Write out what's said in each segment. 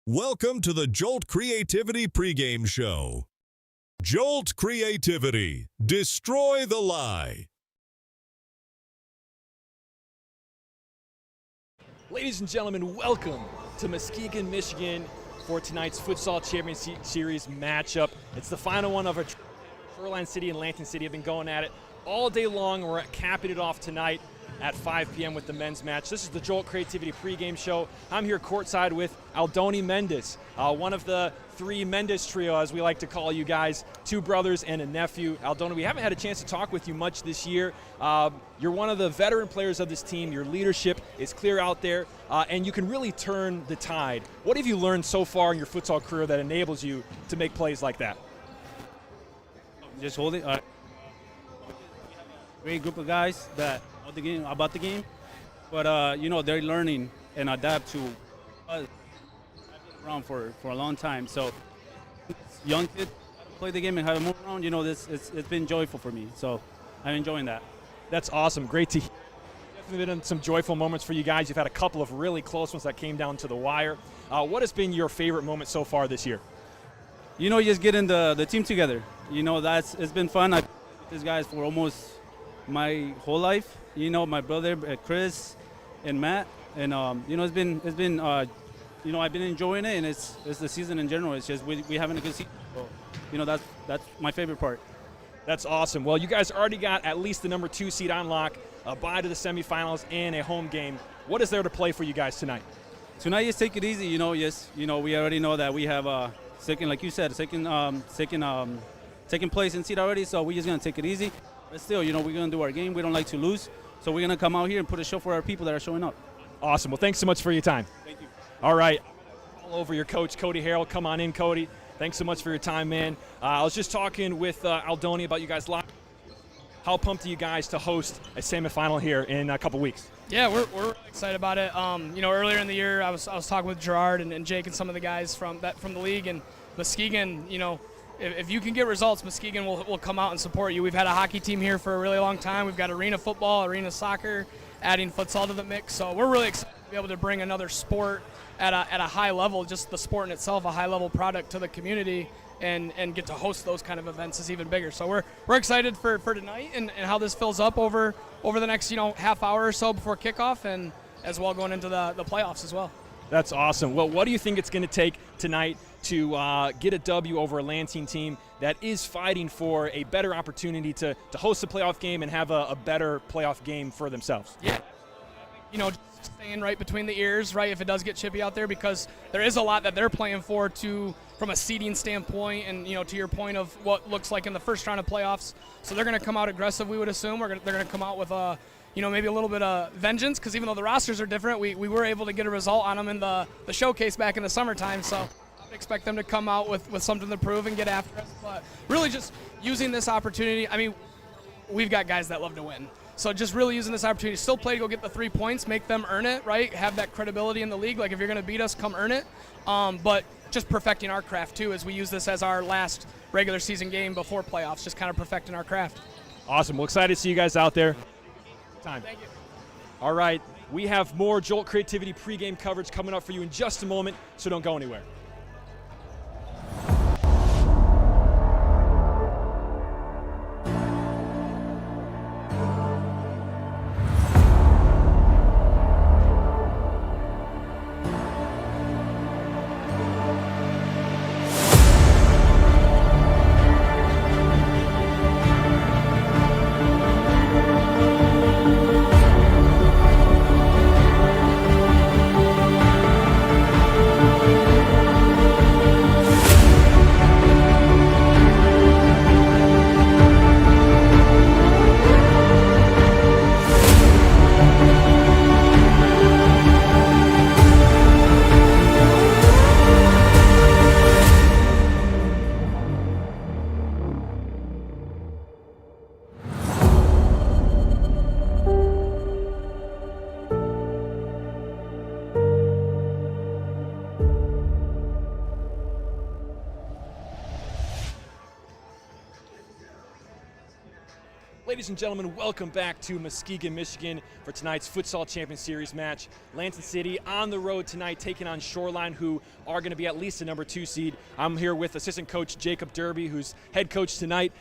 Welcome to the Jolt Creativity pregame show. Jolt Creativity. Destroy the lie. Ladies and gentlemen, welcome to Muskegon, Michigan for tonight's Futsal Champions Series matchup. It's the final one of our Shoreline City and Lansing City have been going at it all day long. We're capping it off tonight at 5 p.m. with the men's match. This is the Jolt Creativity pregame show. I'm here courtside with Aldoni Mendes, one of the three Mendes trio, as we like to call you guys, two brothers and a nephew. Aldoni, we haven't had a chance to talk with you much this year. You're one of the veteran players of this team. Your leadership is clear out there, and you can really turn the tide. What have you learned so far in your futsal career that enables you to make plays like that? Just holding great group of guys that know about the game, but they're learning and adapt to us. I've been around for a long time, so young kid play the game and how to move around. It's been joyful for me, so I'm enjoying that. That's awesome. Great to hear. Definitely been some joyful moments for you guys. You've had a couple of really close ones that came down to the wire. What has been your favorite moment so far this year? Just getting the team together. It's been fun. I've been with these guys for almost my whole life. My brother Chris and Matt, and it's been I've been enjoying it, and it's the season in general. It's just we having a good season. So, that's my favorite part. That's awesome. Well, you guys already got at least the number 2 seed on lock, a bye to the semifinals, and a home game. What is there to play for you guys tonight? Tonight, just take it easy. We already know that we have second, like you said, second place in seed already. So we're just gonna take it easy. But still, we're gonna do our game. We don't like to lose. So we're going to come out here and put a show for our people that are showing up. Awesome. Well, thanks so much for your time. Thank you. All right. All over your coach, Cody Harrell. Come on in, Cody. Thanks so much for your time, man. I was just talking with Aldoni about you guys live. How pumped are you guys to host a semifinal here in a couple weeks? Yeah, we're really excited about it. Earlier in the year, I was talking with Gerard and Jake and some of the guys from the league, and Muskegon, if you can get results, Muskegon will come out and support you. We've had a hockey team here for a really long time. We've got arena football, arena soccer, adding futsal to the mix. So we're really excited to be able to bring another sport at a high level, just the sport in itself, a high-level product to the community, and get to host those kind of events is even bigger. So we're excited for tonight and how this fills up over the next half hour or so before kickoff, and as well going into the playoffs as well. That's awesome. Well, what do you think it's going to take tonight to get a W over a Lansing team that is fighting for a better opportunity to host a playoff game and have a better playoff game for themselves? Yeah. Just staying right between the ears, right, if it does get chippy out there, because there is a lot that they're playing for from a seeding standpoint, and, to your point of what looks like in the first round of playoffs. So they're going to come out aggressive, we would assume. They're going to come out with maybe a little bit of vengeance, because even though the rosters are different, we were able to get a result on them in the showcase back in the summertime. So I would expect them to come out with something to prove and get after us. But really just using this opportunity, we've got guys that love to win. So just really using this opportunity, still play to go get the 3 points, make them earn it, right? Have that credibility in the league. Like, if you're going to beat us, come earn it. But just perfecting our craft, too, as we use this as our last regular season game before playoffs, just kind of perfecting our craft. Awesome. Well, excited to see you guys out there. Time. Thank you. All right, we have more Jolt Creativity pregame coverage coming up for you in just a moment, so don't go anywhere. Ladies and gentlemen, welcome back to Muskegon, Michigan for tonight's Futsal Champions Series match. Lansing City on the road tonight taking on Shoreline, who are going to be at least a number 2 seed. I'm here with assistant coach Jacob Derby, who's head coach tonight.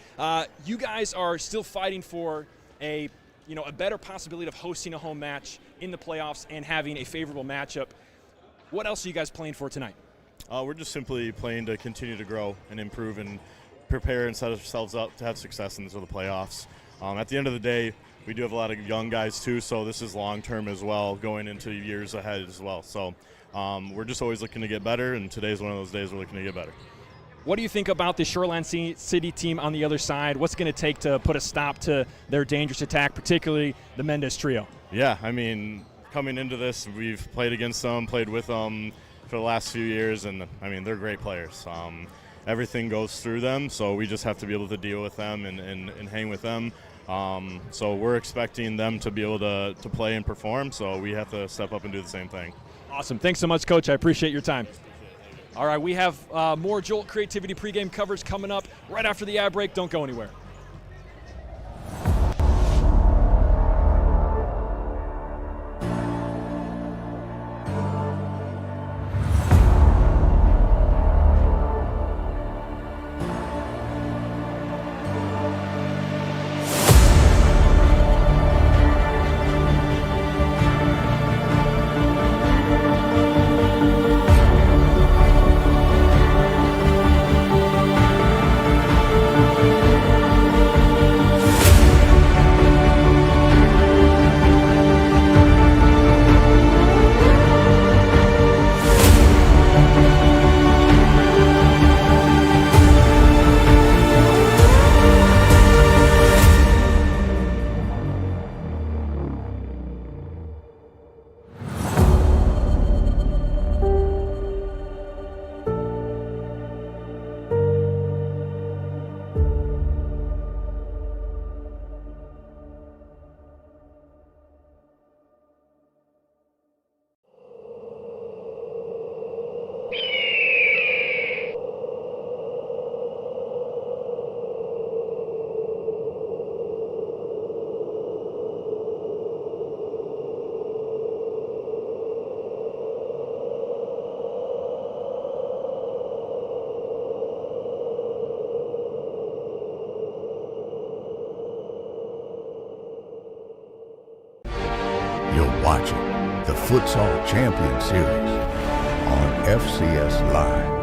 You guys are still fighting for a better possibility of hosting a home match in the playoffs and having a favorable matchup. What else are you guys playing for tonight? We're just simply playing to continue to grow and improve and prepare and set ourselves up to have success in the playoffs. At the end of the day, we do have a lot of young guys too, so this is long-term as well, going into years ahead as well. So we're just always looking to get better, and today's one of those days we're looking to get better. What do you think about the Shoreline City team on the other side? What's going to take to put a stop to their dangerous attack, particularly the Mendez trio? Yeah, I mean, coming into this, we've played against them, played with them for the last few years, and I mean, they're great players. Everything goes through them, so we just have to be able to deal with them and hang with them. So we're expecting them to be able to play and perform, so we have to step up and do the same thing. Awesome. Thanks so much, Coach. I appreciate your time. All right, we have more Jolt Creativity pregame coverage coming up right after the ad break. Don't go anywhere. You're watching the Futsal Champions Series on FCS Live.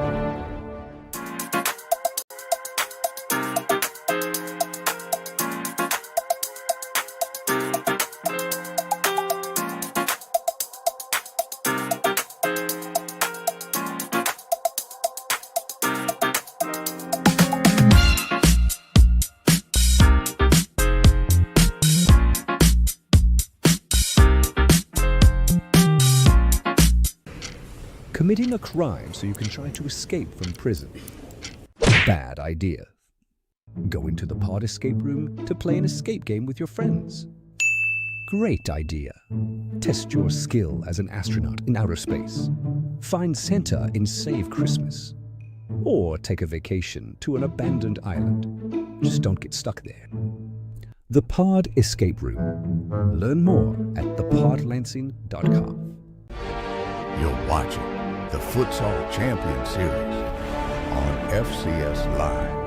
Committing a crime so you can try to escape from prison. Bad idea. Go into the pod escape room to play an escape game with your friends. Great idea. Test your skill as an astronaut in outer space. Find Santa in Save Christmas. Or take a vacation to an abandoned island. Just don't get stuck there. The Pod Escape Room. Learn more at thepodlansing.com. You're watching the Futsal Champions Series on FCS Live.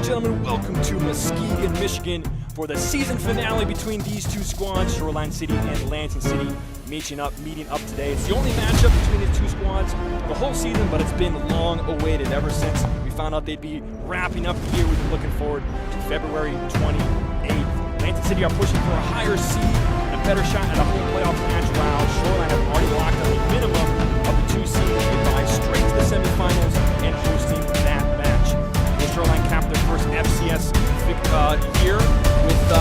gentlemen, welcome to Muskegon, Michigan for the season finale between these two squads, Shoreline City and Lansing City, meeting up today. It's the only matchup between these two squads the whole season, but it's been long awaited ever since we found out they'd be wrapping up the year. We've been looking forward to February 28th. Lansing City are pushing for a higher seed and a better shot at a home playoff match, while Shoreline have already locked up a minimum of the 2 seeds to advance straight to the semifinals and hosting that match. Will Shoreline cap their first FCS year with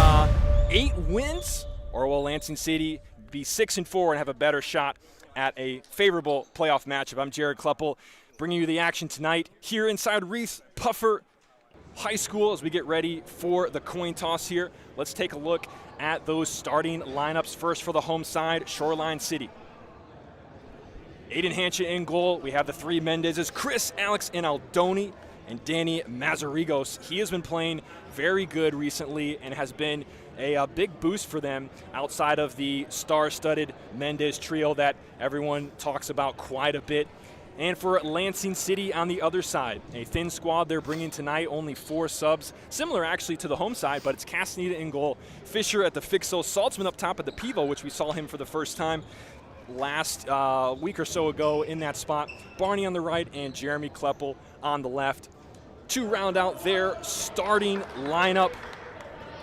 8 wins, or will Lansing City be 6-4 and have a better shot at a favorable playoff matchup? I'm Jared Kleppel, bringing you the action tonight here inside Reese Puffer High School as we get ready for the coin toss here. Let's take a look at those starting lineups. First for the home side, Shoreline City. Aiden Hanchett in goal. We have the 3 Mendezes, Chris, Alex, and Aldoni, and Danny Mazarigos. He has been playing very good recently and has been a big boost for them outside of the star-studded Mendez trio that everyone talks about quite a bit. And for Lansing City on the other side, a thin squad they're bringing tonight, only 4 subs. Similar actually to the home side, but it's Castaneda in goal, Fisher at the Fixo, Saltzman up top at the Pivo, which we saw him for the first time last week or so ago in that spot. Barney on the right and Jeremy Kleppel on the left. To round out their starting lineup,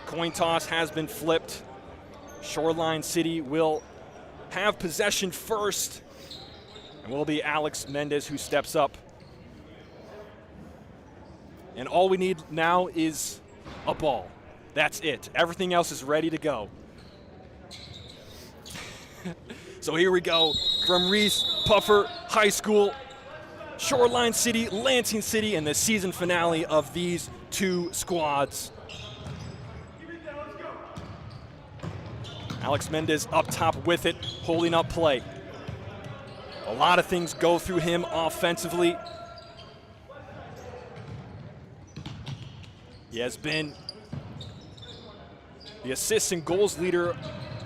coin toss has been flipped. Shoreline City will have possession first, and will be Alex Mendez who steps up. And all we need now is a ball. That's it. Everything else is ready to go. So here we go from Reese Puffer High School, Shoreline City, Lansing City, and the season finale of these 2 squads. Alex Mendez up top with it, holding up play. A lot of things go through him offensively. He has been the assists and goals leader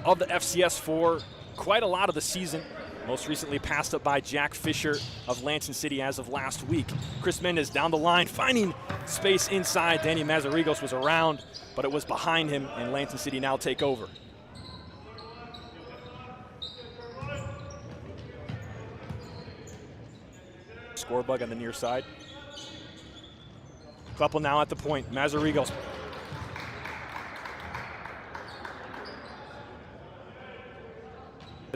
of the FCS for quite a lot of the season. Most recently passed up by Jack Fisher of Lansing City as of last week. Chris Mendez down the line, finding space inside. Danny Mazarigos was around, but it was behind him, and Lansing City now take over. Score bug on the near side. Kleppel now at the point. Mazarigos.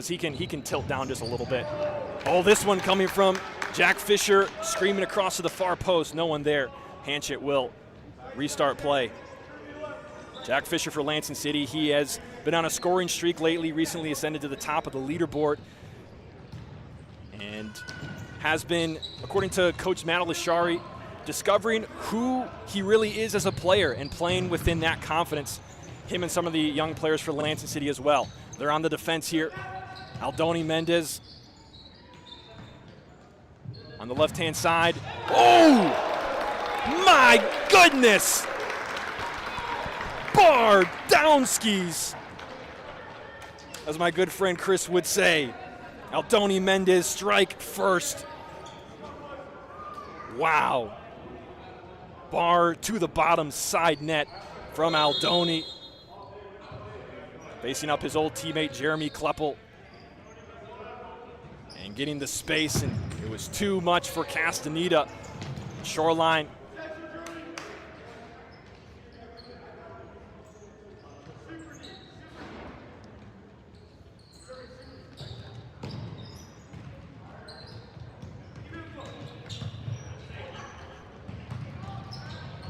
He can tilt down just a little bit. Oh, this one coming from Jack Fisher, screaming across to the far post. No one there. Hanchett will restart play. Jack Fisher for Lansing City. He has been on a scoring streak lately, recently ascended to the top of the leaderboard, and has been, according to Coach Matt Lashari, discovering who he really is as a player and playing within that confidence. Him and some of the young players for Lansing City as well. They're on the defense here. Aldoni Mendez on the left-hand side. Oh, my goodness! Bar down skis, as my good friend Chris would say. Aldoni Mendez strike first. Wow. Bar to the bottom side net from Aldoni. Facing up his old teammate Jeremy Kleppel. And getting the space, and it was too much for Castaneda. Shoreline.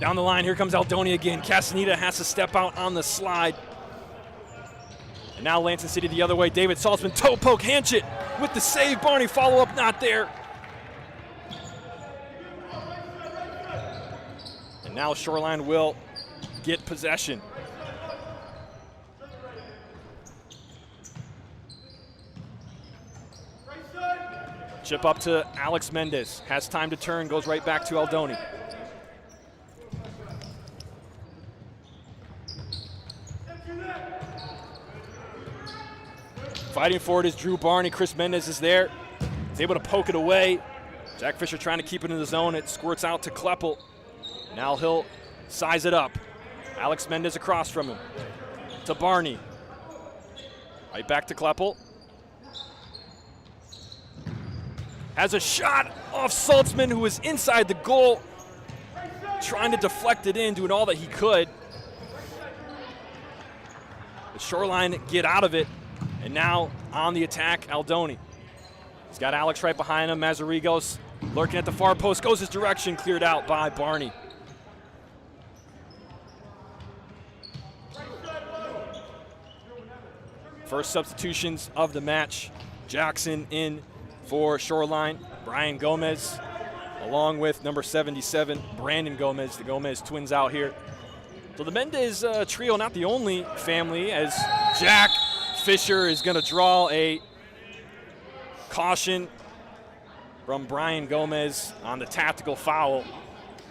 Down the line, here comes Aldoni again. Castaneda has to step out on the slide. And now Lansing City the other way. David Saltzman, toe poke, Hanchett with the save. Barney follow-up not there. And now Shoreline will get possession. Chip up to Alex Mendez. Has time to turn, goes right back to Aldoni. Fighting for it is Drew Barney. Chris Mendez is there. He's able to poke it away. Jack Fisher trying to keep it in the zone. It squirts out to Kleppel. Now he'll size it up. Alex Mendez across from him. To Barney. Right back to Kleppel. Has a shot off Saltzman, who was inside the goal, trying to deflect it in, doing all that he could. The Shoreline get out of it, and now on the attack, Aldoni. He's got Alex right behind him. Mazarigos lurking at the far post, goes his direction, cleared out by Barney. First substitutions of the match. Jackson in for Shoreline. Brian Gomez, along with number 77, Brandon Gomez. The Gomez twins out here. So the Mendez trio, not the only family, as Jack Fisher is going to draw a caution from Brian Gomez on the tactical foul.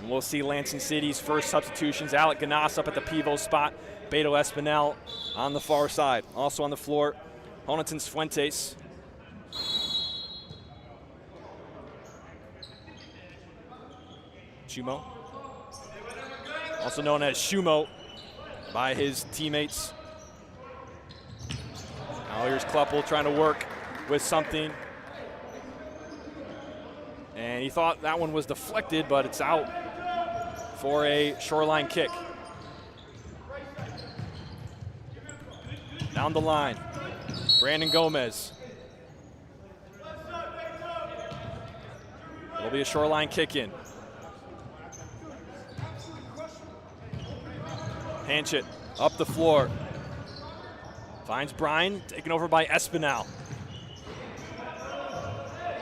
And we'll see Lansing City's first substitutions. Alec Ganas up at the pivot spot. Beto Espinal on the far side. Also on the floor, Jonathan Fuentes. Shumo, also known as Shumo by his teammates. Now here's Kleppel trying to work with something. And he thought that one was deflected, but it's out for a Shoreline kick. Down the line, Brandon Gomez. It'll be a Shoreline kick in. Hanchett up the floor. Finds Brian, taken over by Espinal.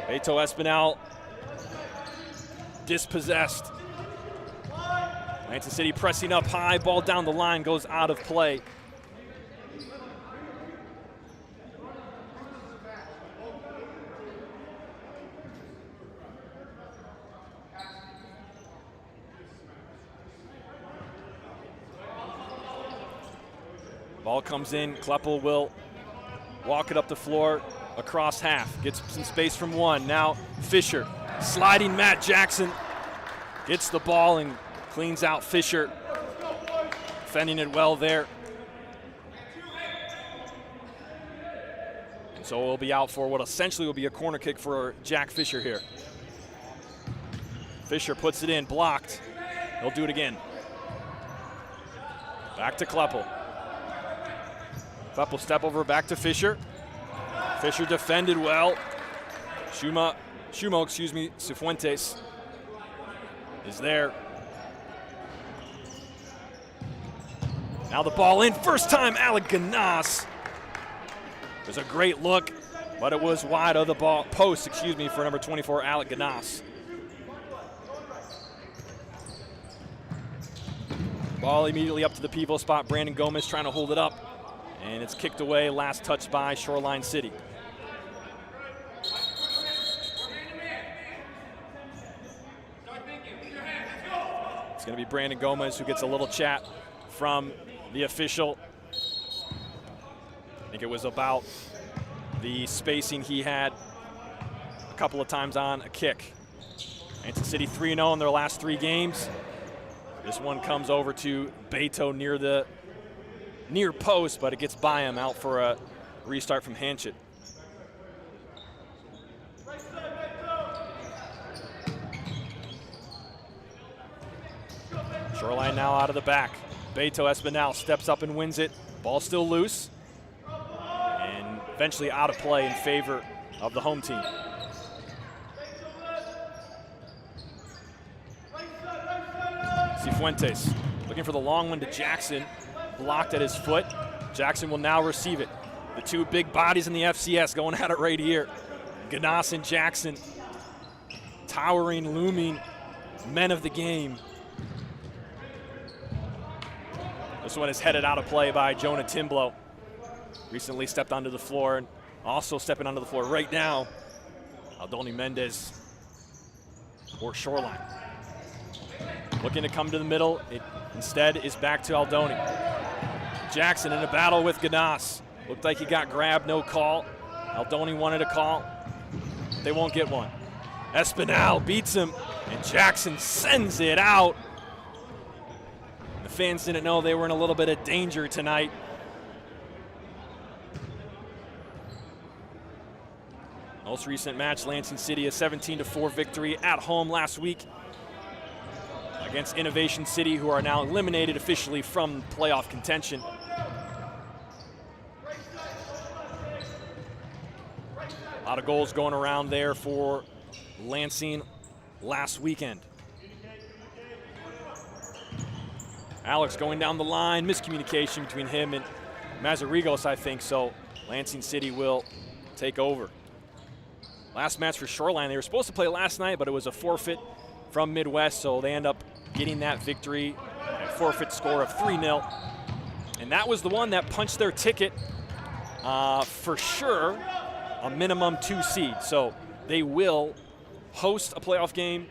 Beto Espinal dispossessed. Lansing City pressing up high, ball down the line, goes out of play. Ball comes in, Kleppel will walk it up the floor across half. Gets some space from one. Now Fisher, sliding Matt Jackson. Gets the ball and cleans out Fisher. Defending it well there. And so we'll be out for what essentially will be a corner kick for Jack Fisher here. Fisher puts it in, blocked. He'll do it again. Back to Kleppel. Kleppel step over back to Fisher. Fisher defended well. Shumo, Cifuentes is there. Now the ball in, first time Alec Ganas. It was a great look, but it was wide of the post, for number 24, Alec Ganas. Ball immediately up to the pivot spot. Brandon Gomez trying to hold it up. And it's kicked away, last touch by Shoreline City. It's going to be Brandon Gomez who gets a little chat from the official. I think it was about the spacing he had a couple of times on a kick. Lansing City 3-0 in their last 3 games. This one comes over to Beto near post, but it gets by him, out for a restart from Hanchett. Shoreline now out of the back. Beto Espinal steps up and wins it. Ball still loose. And eventually out of play in favor of the home team. Cifuentes looking for the long one to Jackson. Blocked at his foot. Jackson will now receive it. The two big bodies in the FCS going at it right here. Ganas and Jackson. Towering, looming men of the game. This one is headed out of play by Jonah Timblow. Recently stepped onto the floor, and also stepping onto the floor right now, Aldoni Mendez or Shoreline. Looking to come to the middle. It instead is back to Aldoni. Jackson in a battle with Ganas. Looked like he got grabbed, no call. Aldoni wanted a call. They won't get one. Espinal beats him, and Jackson sends it out. fans didn't know they were in a little bit of danger tonight. Most recent match, Lansing City, a 17-4 victory at home last week against Innovation City, who are now eliminated officially from playoff contention. A lot of goals going around there for Lansing last weekend. Alex going down the line, miscommunication between him and Mazarigos, I think, so Lansing City will take over. Last match for Shoreline, they were supposed to play last night, but it was a forfeit from Midwest, so they end up getting that victory, a forfeit score of 3-0. And that was the one that punched their ticket for sure, a minimum 2 seed. So they will host a playoff game,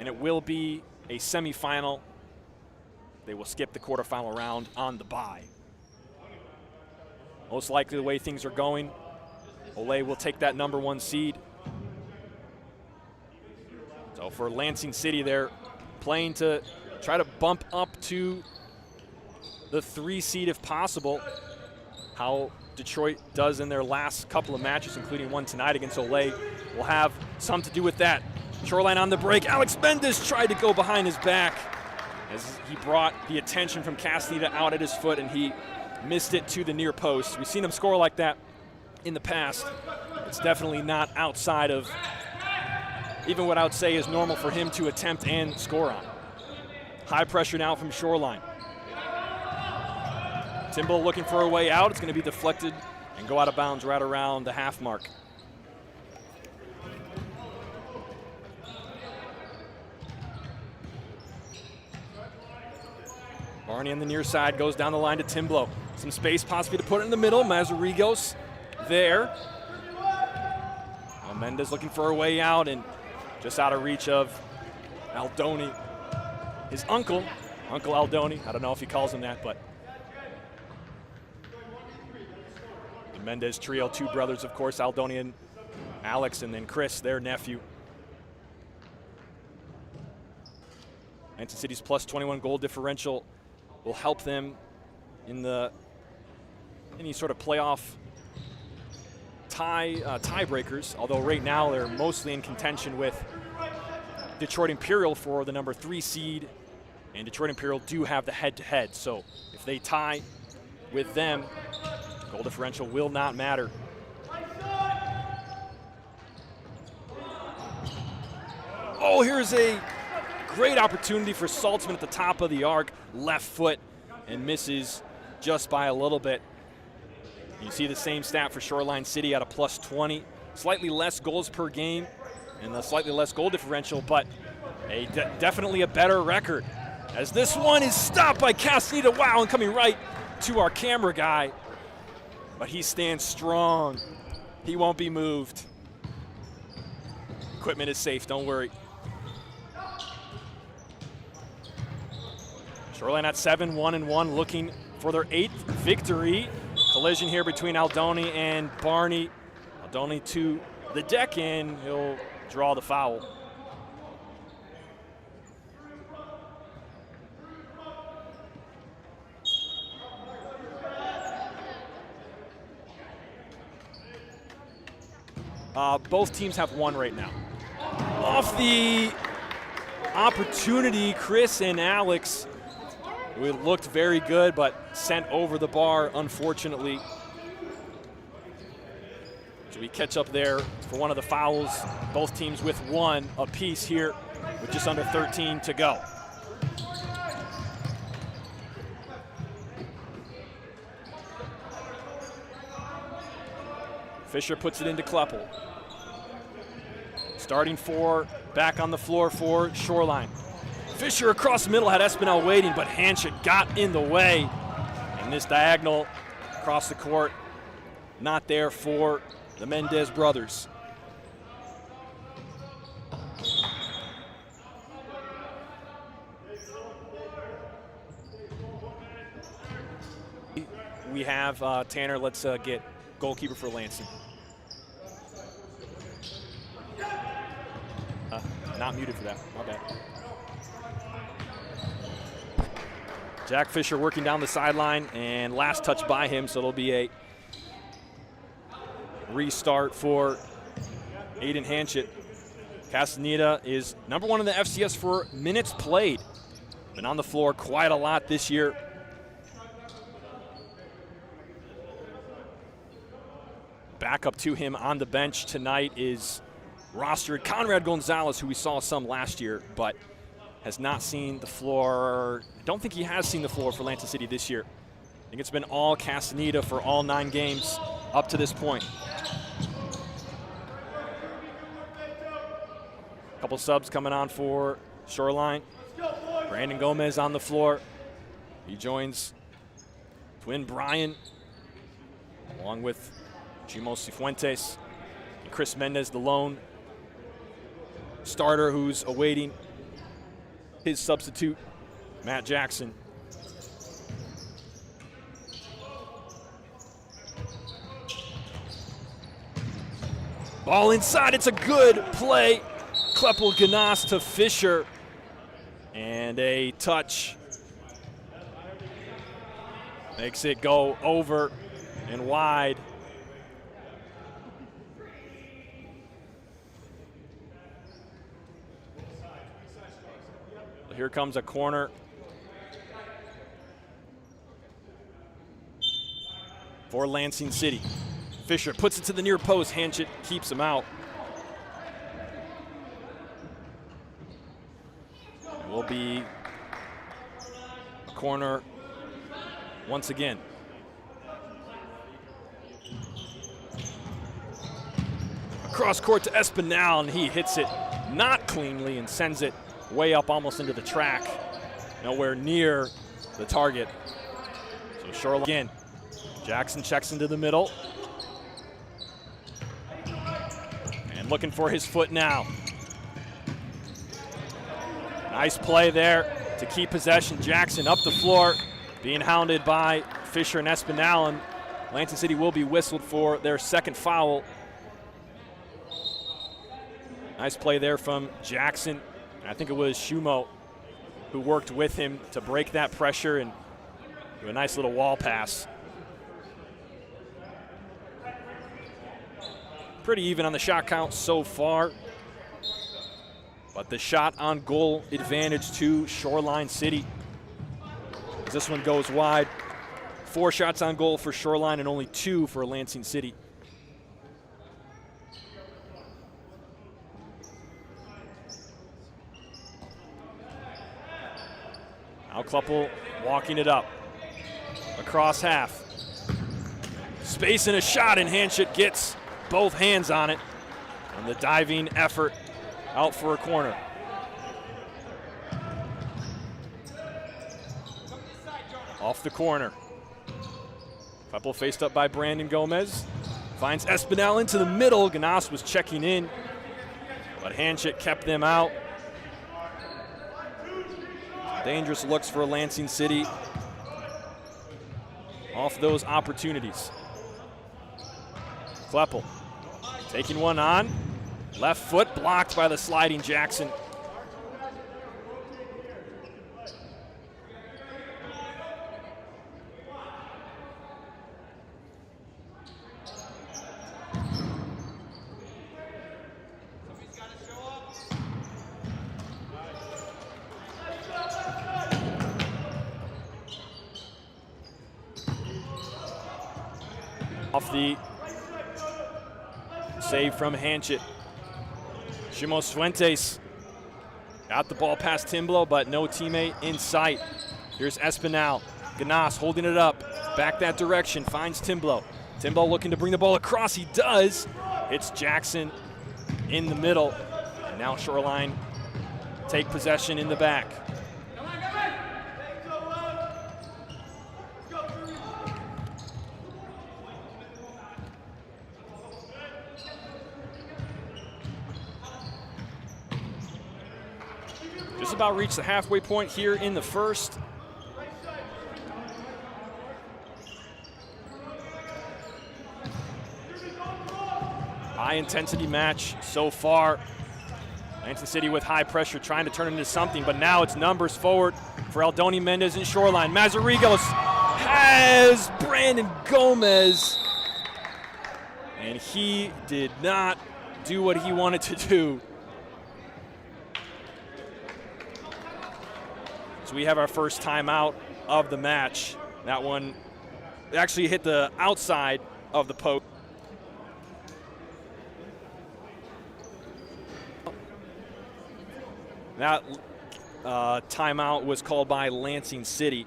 and it will be a semifinal. They will skip the quarterfinal round on the bye. Most likely the way things are going, Ole will take that number 1 seed. So for Lansing City, they're playing to try to bump up to the 3 seed if possible. How Detroit does in their last couple of matches, including one tonight against Ole, will have some to do with that. Shoreline on the break. Alex Mendes tried to go behind his back as he brought the attention from Castaneda out at his foot, and he missed it to the near post. We've seen him score like that in the past. It's definitely not outside of even what I would say is normal for him to attempt and score on. High pressure now from Shoreline. Timble looking for a way out. It's going to be deflected and go out of bounds right around the half mark. Barney on the near side goes down the line to Timblo. Some space possibly to put it in the middle. Mazarigos there. Mendes looking for a way out and just out of reach of Aldoni. His uncle Aldoni. I don't know if he calls him that, but the Mendes trio, 2 brothers, of course, Aldoni and Alex, and then Chris, their nephew. Lansing City's plus 21 goal differential will help them in any sort of playoff tiebreakers, although right now they're mostly in contention with Detroit Imperial for the number 3 seed, and Detroit Imperial do have the head-to-head, so if they tie with them, goal differential will not matter. Oh, here's a great opportunity for Saltzman at the top of the arc, left foot, and misses just by a little bit. You see the same stat for Shoreline City at a plus 20. Slightly less goals per game and a slightly less goal differential, but definitely a better record. As this one is stopped by Castaneda, wow, and coming right to our camera guy. But he stands strong. He won't be moved. Equipment is safe, don't worry. Shoreline at 7-1-1, looking for their 8th victory. Collision here between Aldoni and Barney. Aldoni to the deck, and he'll draw the foul. Both teams have 1 right now. Off the opportunity, Chris and Alex, it looked very good, but sent over the bar, unfortunately. So we catch up there for one of the fouls. Both teams with 1 apiece here with just under 13 to go. Fisher puts it into Kleppel. Starting 4, back on the floor for Shoreline. Fisher across the middle had Espinel waiting, but Hanchett got in the way. And this diagonal across the court, not there for the Mendez brothers. We have Tanner, let's get goalkeeper for Lansing. Not muted for that, my bad. Jack Fisher working down the sideline, and last touch by him, so it'll be a restart for Aiden Hanchett. Castaneda is number 1 in the FCS for minutes played. Been on the floor quite a lot this year. Back up to him on the bench tonight is rostered Conrad Gonzalez, who we saw some last year, but has not seen the floor. I don't think he has seen the floor for Lansing City this year. I think it's been all Castaneda for all 9 games up to this point. Couple subs coming on for Shoreline. Brandon Gomez on the floor. He joins twin Brian, along with Chimo Cifuentes and Chris Mendez, the lone starter who's awaiting his substitute, Matt Jackson. Ball inside, it's a good play. Kleppel Ganas to Fisher, and a touch makes it go over and wide. Here comes a corner for Lansing City. Fisher puts it to the near post. Hanchett keeps him out. It will be a corner once again. Across court to Espinal, and he hits it not cleanly and sends it way up almost into the track, nowhere near the target. So Shoreline again. Jackson checks into the middle. And looking for his foot now. Nice play there to keep possession. Jackson up the floor, being hounded by Fisher and Espinal, and Lansing City will be whistled for their second foul. Nice play there from Jackson. I think it was Shumo who worked with him to break that pressure and do a nice little wall pass. Pretty even on the shot count so far, but the shot on goal advantage to Shoreline City. As this one goes wide. 4 shots on goal for Shoreline and only 2 for Lansing City. Now Kleppel walking it up across half. Space and a shot, and Hanchett gets both hands on it. And the diving effort out for a corner. Off the corner. Kleppel faced up by Brandon Gomez. Finds Espinal into the middle. Ganas was checking in, but Hanchett kept them out. Dangerous looks for Lansing City off those opportunities. Kleppel taking one on. Left foot blocked by the sliding Jackson. Off the save from Hanchett. Chimo Fuentes got the ball past Timblo, but no teammate in sight. Here's Espinal. Ganas holding it up. Back that direction, finds Timblo. Timblo looking to bring the ball across. He does. It's Jackson in the middle. And now Shoreline take possession in the back. Just about reached the halfway point here in the first. High intensity match so far. Lansing City with high pressure, trying to turn it into something, but now it's numbers forward for Aldoni, Mendez, and Shoreline. Mazarigos has Brandon Gomez, and he did not do what he wanted to do. So we have our first timeout of the match. That one actually hit the outside of the post. That timeout was called by Lansing City.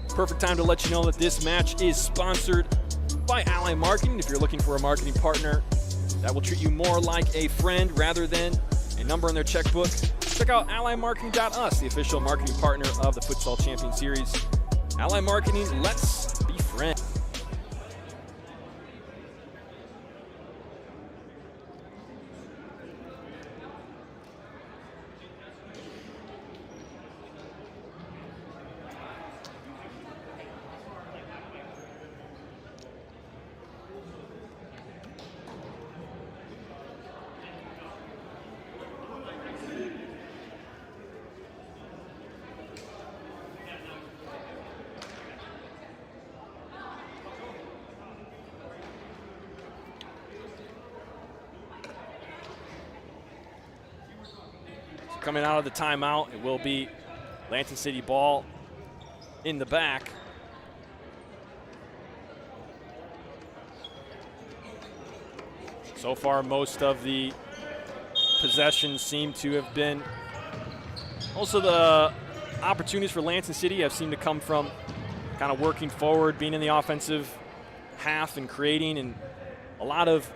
Perfect time to let you know that this match is sponsored by Ally Marketing. If you're looking for a marketing partner that will treat you more like a friend rather than a number in their checkbook, check out allymarketing.us, the official marketing partner of the Futsal Champions Series. Ally Marketing, let's be friends. Coming out of the timeout, it will be Lansing City ball in the back. So far, most of the possessions seem to have been, also the opportunities for Lansing City have seemed to come from kind of working forward, being in the offensive half and creating, and a lot of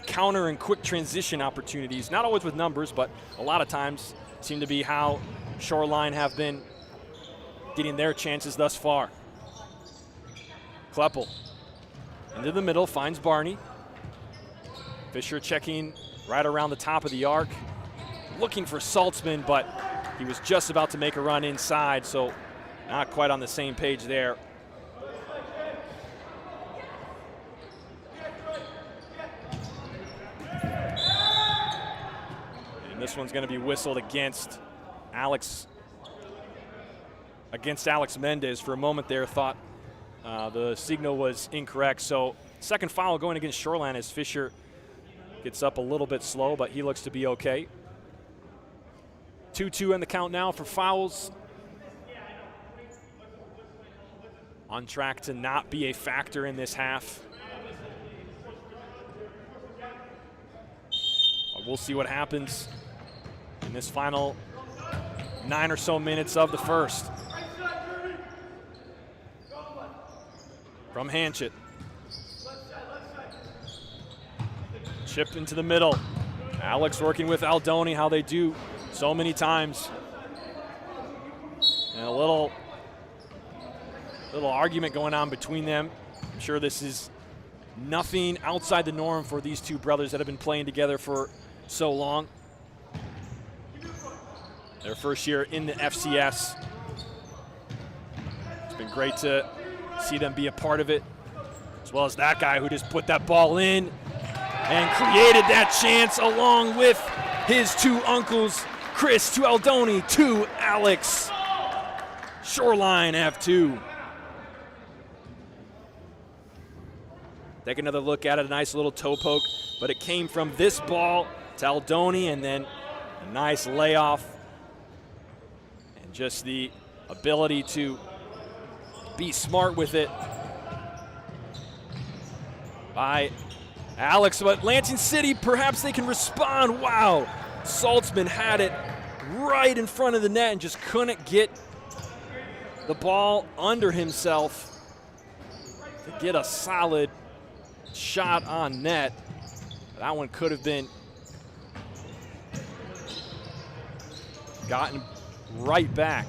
counter and quick transition opportunities, not always with numbers, but a lot of times seem to be how Shoreline have been getting their chances thus far. Kleppel into the middle, finds Barney. Fisher checking right around the top of the arc, looking for Saltzman, but he was just about to make a run inside, so not quite on the same page there. This one's going to be whistled against Alex Mendez. For a moment there, thought the signal was incorrect. So second foul going against Shoreline as Fisher gets up a little bit slow, but he looks to be okay. 2-2 in the count now for fouls. On track to not be a factor in this half. But we'll see what happens in this final 9 or so minutes of the first. From Hanchett. Chip into the middle. Alex working with Aldoni, how they do so many times. And a little argument going on between them. I'm sure this is nothing outside the norm for these two brothers that have been playing together for so long. Their first year in the FCS. It's been great to see them be a part of it, as well as that guy who just put that ball in and created that chance along with his two uncles, Chris to Aldoni to Alex. Shoreline have two. Take another look at it, a nice little toe poke, but it came from this ball to Aldoni, and then a nice layoff. And just the ability to be smart with it by Alex. But Lansing City, perhaps they can respond. Wow, Saltzman had it right in front of the net and just couldn't get the ball under himself to get a solid shot on net. That one could have been gotten right back.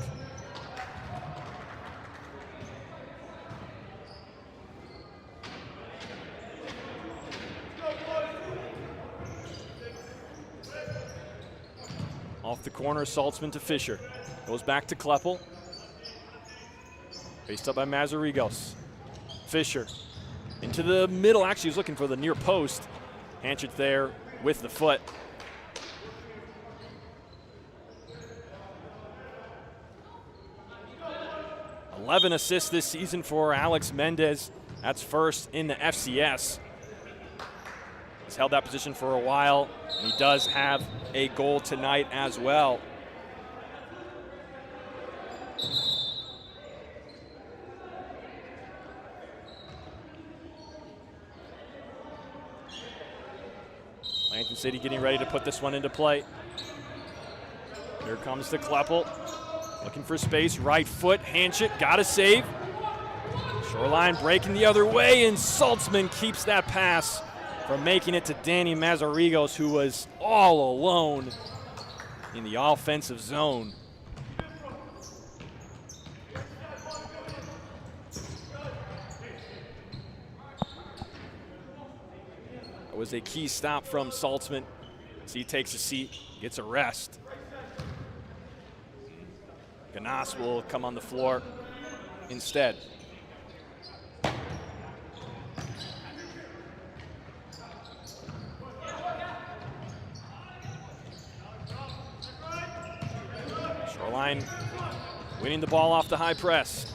Off the corner, Saltzman to Fisher. Goes back to Kleppel. Faced up by Mazarigos. Fisher into the middle. Actually, he was looking for the near post. Hanchett there with the foot. $11 assists this season for Alex Mendez. That's first in the FCS. He's held that position for a while, and he does have a goal tonight as well. Lansing City getting ready to put this one into play. Here comes the Kleppel. Looking for space, right foot, Hanchett, got a save. Shoreline breaking the other way, and Saltzman keeps that pass from making it to Danny Mazarigos, who was all alone in the offensive zone. That was a key stop from Saltzman as he takes a seat, gets a rest. Ganas will come on the floor instead. Shoreline winning the ball off the high press.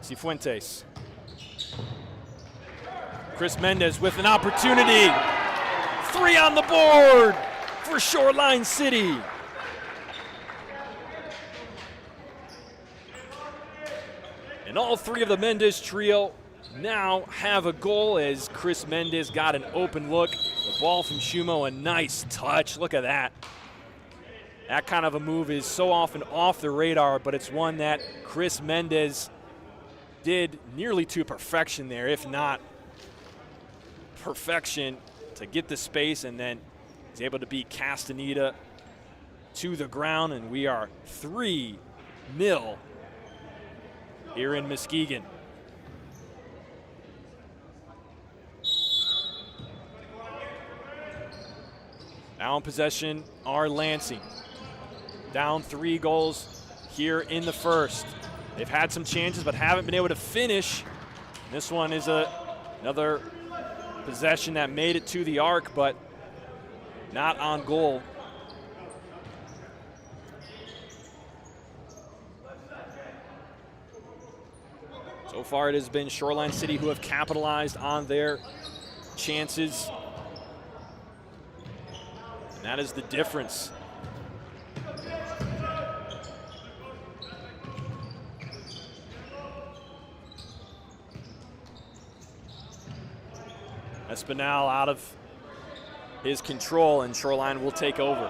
Cifuentes. Chris Mendez with an opportunity. 3 on the board for Shoreline City. And all 3 of the Mendez trio now have a goal as Chris Mendez got an open look. The ball from Shumo, a nice touch. Look at that. That kind of a move is so often off the radar, but it's one that Chris Mendez did nearly to perfection there, if not perfection, to get the space, and then he's able to beat Castaneda to the ground, and we are 3-0 here in Muskegon. Now in possession are Lansing. Down 3 goals here in the first. They've had some chances but haven't been able to finish. This one is another possession that made it to the arc, but not on goal. So far it has been Shoreline City who have capitalized on their chances. And that is the difference. Espinal out of his control, and Shoreline will take over.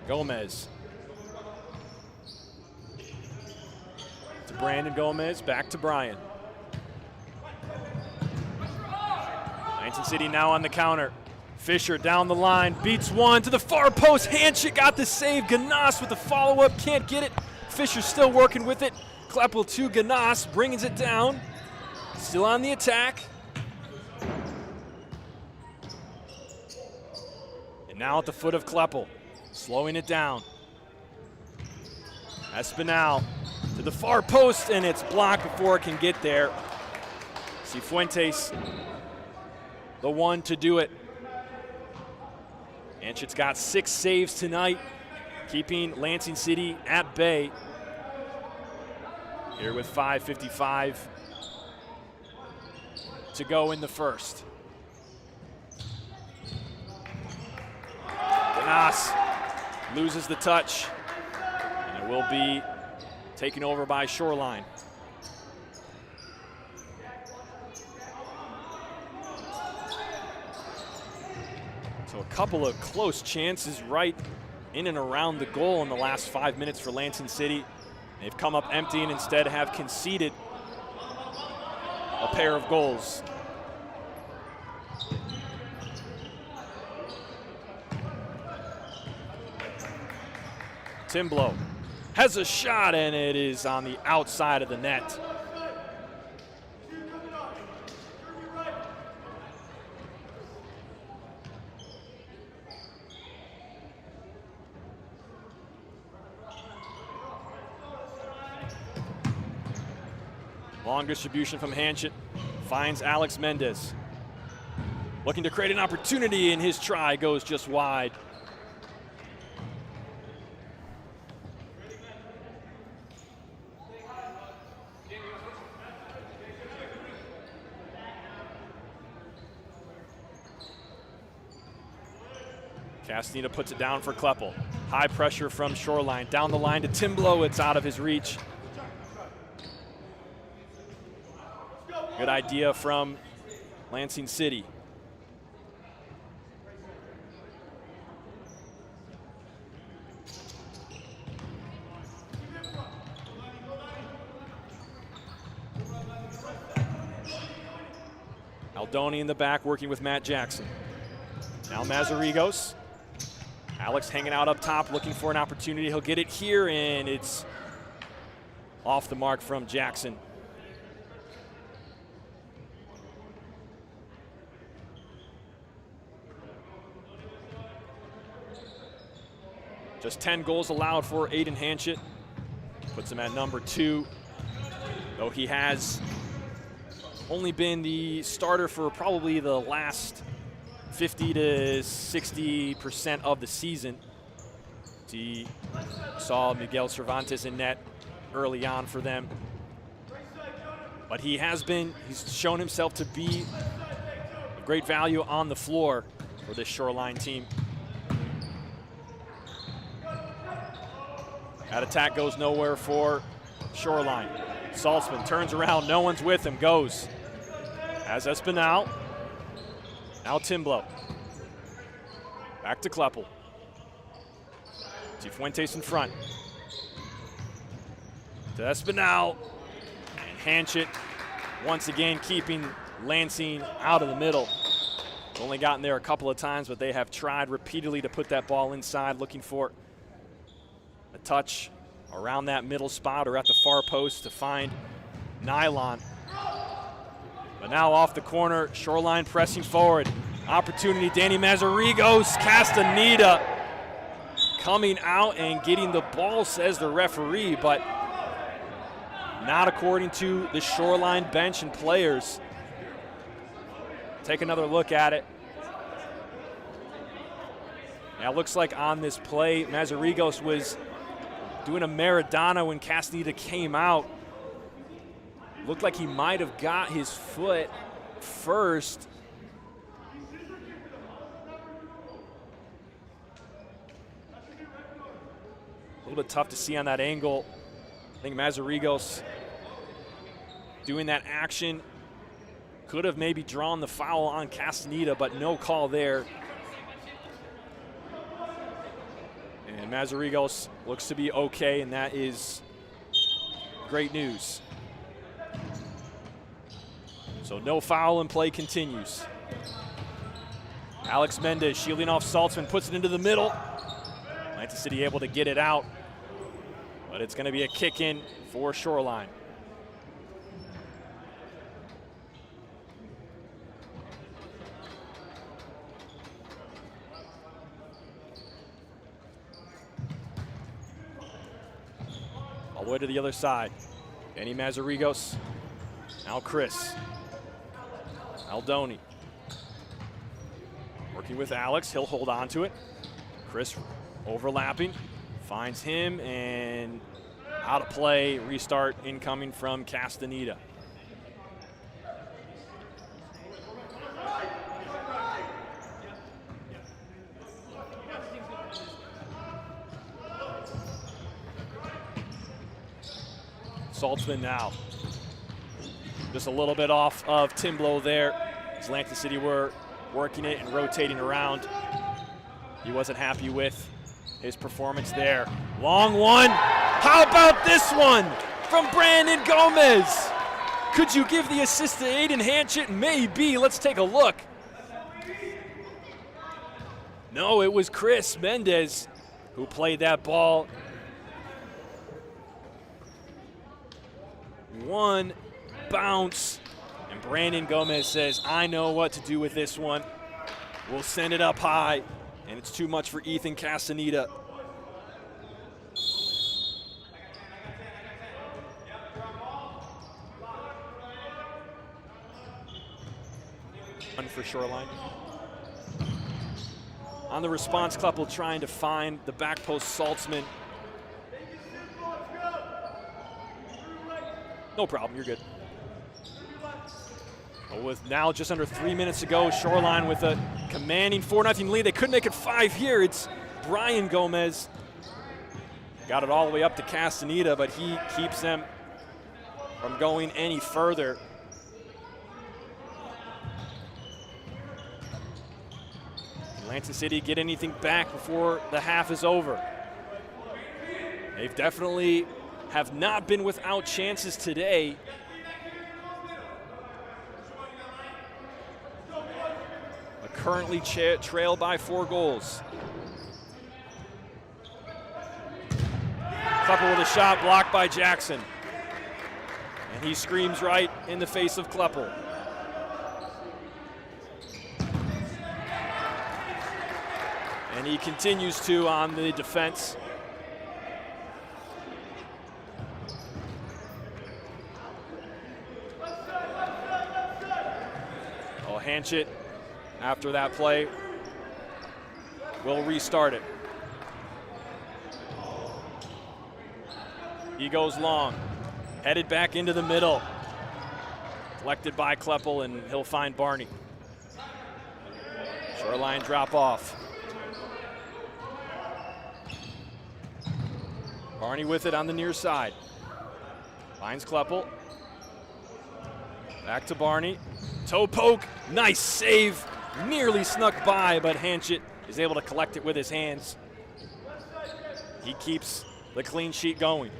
Gomez. To Brandon Gomez, back to Brian. Lansing City now on the counter. Fisher down the line, beats one to the far post. Hanchett got the save. Ganas with the follow-up, can't get it. Fisher still working with it. Kleppel to Ganas, brings it down. Still on the attack. And now at the foot of Kleppel, slowing it down. Espinal to the far post, and it's blocked before it can get there. Cifuentes, the one to do it. Hanchett's got 6 saves tonight, keeping Lansing City at bay. Here with 5:55 to go in the first. Ganas loses the touch, and it will be taken over by Shoreline. So a couple of close chances right in and around the goal in the last 5 minutes for Lansing City. They've come up empty and instead have conceded a pair of goals. Timblow has a shot, and it is on the outside of the net. Long distribution from Hanchett. Finds Alex Mendez. Looking to create an opportunity, and his try goes just wide. Castaneda puts it down for Kleppel. High pressure from Shoreline. Down the line to Timblow. It's out of his reach. Good idea from Lansing City. Aldoni in the back working with Matt Jackson. Now Mazarigos. Alex hanging out up top looking for an opportunity. He'll get it here, and it's off the mark from Jackson. Just 10 goals allowed for Aiden Hanchett. Puts him at number 2, though he has only been the starter for probably the last 50 to 60% of the season. He saw Miguel Cervantes in net early on for them. But he's shown himself to be a great value on the floor for this Shoreline team. That attack goes nowhere for Shoreline. Saltzman turns around, no one's with him, goes. Has Espinal. Now Timblow. Back to Kleppel. Cifuentes in front. To Espinal. And Hanchett once again keeping Lansing out of the middle. Only gotten there a couple of times, but they have tried repeatedly to put that ball inside, looking for a touch around that middle spot or at the far post to find Nylon. But now off the corner, Shoreline pressing forward. Opportunity, Danny Mazarigos, Castaneda coming out and getting the ball, says the referee, but not according to the Shoreline bench and players. Take another look at it. Now it looks like on this play, Mazarigos was doing a Maradona when Castaneda came out. Looked like he might have got his foot first. A little bit tough to see on that angle. I think Mazarigos doing that action could have maybe drawn the foul on Castaneda, but no call there. And Mazarigos looks to be okay, and that is great news. So no foul, and play continues. Alex Mendez shielding off Saltzman, puts it into the middle. Lansing City able to get it out, but it's going to be a kick in for Shoreline. All the way to the other side. Danny Mazarigos. Now Chris. Aldoni. Working with Alex. He'll hold on to it. Chris overlapping. Finds him and out of play. Restart incoming from Castaneda. Saltzman now. Just a little bit off of Timblow there. As Lansing City were working it and rotating around. He wasn't happy with his performance there. Long one. How about this one from Brandon Gomez? Could you give the assist to Aiden Hanchett? Maybe. Let's take a look. No, it was Chris Mendez who played that ball. One bounce, and Brandon Gomez says, I know what to do with this one. We'll send it up high, and it's too much for Ethan Castaneda. for Shoreline. On the response, Kleppel trying to find the back post Saltzman. No problem, you're good. With now just under 3 minutes to go, Shoreline with a commanding 4-0 lead. They could make it 5 here. It's Brian Gomez. Got it all the way up to Castaneda, but he keeps them from going any further. Can Lansing City get anything back before the half is over? They've definitely have not been without chances today. Currently trailed by 4 goals. Kleppel with a shot blocked by Jackson. And he screams right in the face of Kleppel. And he continues to on the defense. Oh, Hanchett, after that play, we'll restart it. He goes long, headed back into the middle. Collected by Kleppel, and he'll find Barney. Shoreline drop off. Barney with it on the near side. Finds Kleppel. Back to Barney. Toe poke, nice save. Nearly snuck by, but Hanchett is able to collect it with his hands. He keeps the clean sheet going.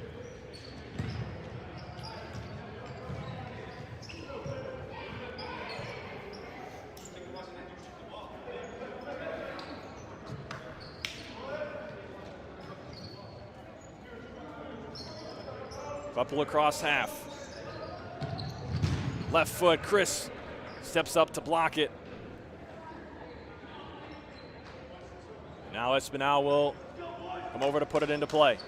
Couple across half. Left foot, Chris steps up to block it. Now Espinal will come over to put it into play.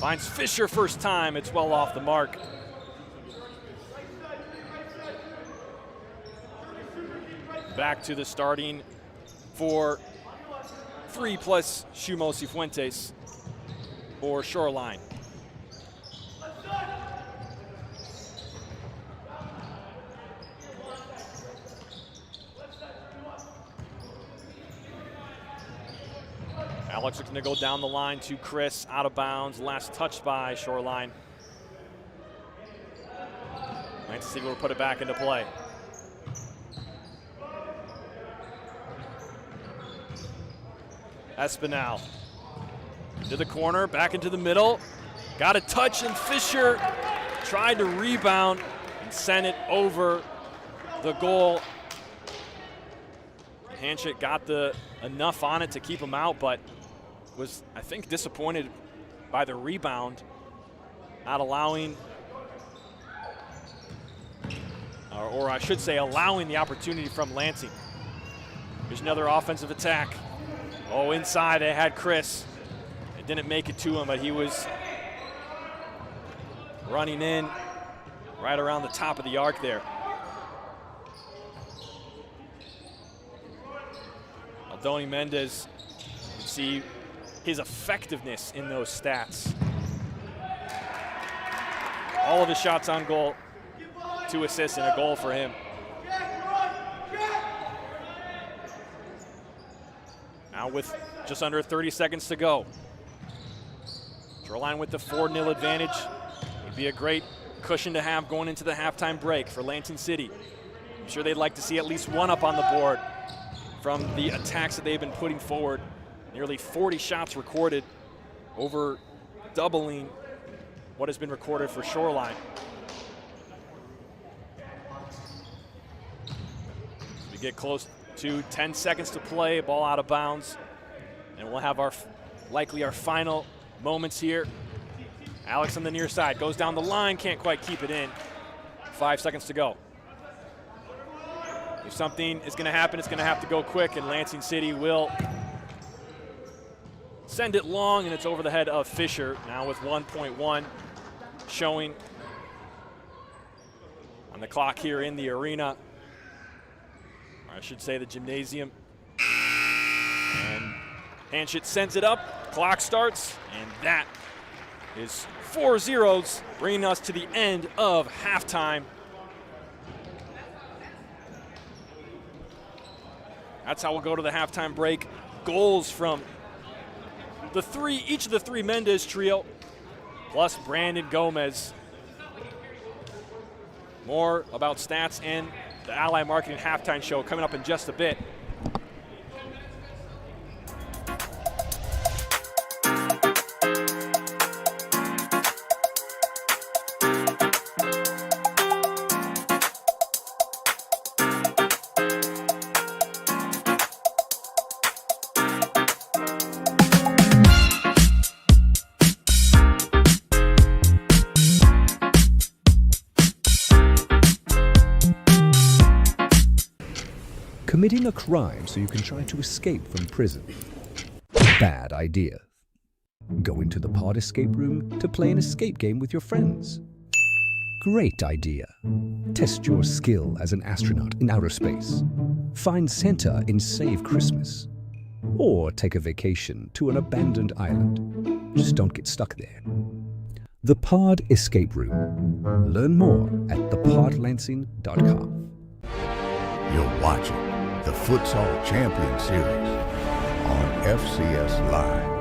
Finds Fisher first time, it's well off the mark. Back to the starting for 3 plus Shumo Cifuentes for Shoreline. Alex looking to go down the line to Chris, out of bounds, last touched by Shoreline. Lansing City will put it back into play. Espinal to the corner, back into the middle. Got a touch, and Fisher tried to rebound and send it over the goal. Hanchett got enough on it to keep him out, but was, I think, disappointed by the rebound, not allowing, or I should say allowing the opportunity from Lansing. Here's another offensive attack. Oh, inside they had Chris. It didn't make it to him, but he was running in right around the top of the arc there. Aldoni Mendez, you can see his effectiveness in those stats. All of his shots on goal, 2 assists and a goal for him. Now with just under 30 seconds to go. Shoreline with the 4-0 advantage. Would be a great cushion to have going into the halftime break for Lansing City. I'm sure they'd like to see at least one up on the board from the attacks that they've been putting forward. Nearly 40 shots recorded, over doubling what has been recorded for Shoreline. We get close to 10 seconds to play, ball out of bounds, and we'll have likely our final moments here. Alex on the near side, goes down the line, can't quite keep it in. 5 seconds to go. If something is going to happen, it's going to have to go quick, and Lansing City will send it long, and it's over the head of Fisher, now with 1.1 showing on the clock here in the arena. I should say the gymnasium. And Hanchett sends it up, clock starts, and that is 4 zeros, bringing us to the end of halftime. That's how we'll go to the halftime break. Goals from each of the three Mendez trio, plus Brandon Gomez. More about stats and the Ally Marketing halftime show coming up in just a bit. Committing a crime so you can try to escape from prison. Bad idea. Going to the pod escape room to play an escape game with your friends. Great idea. Test your skill as an astronaut in outer space. Find Santa in Save Christmas. Or take a vacation to an abandoned island. Just don't get stuck there. The Pod Escape Room. Learn more at thepodlansing.com. You're watching the Futsal Champions Series on FCS Live.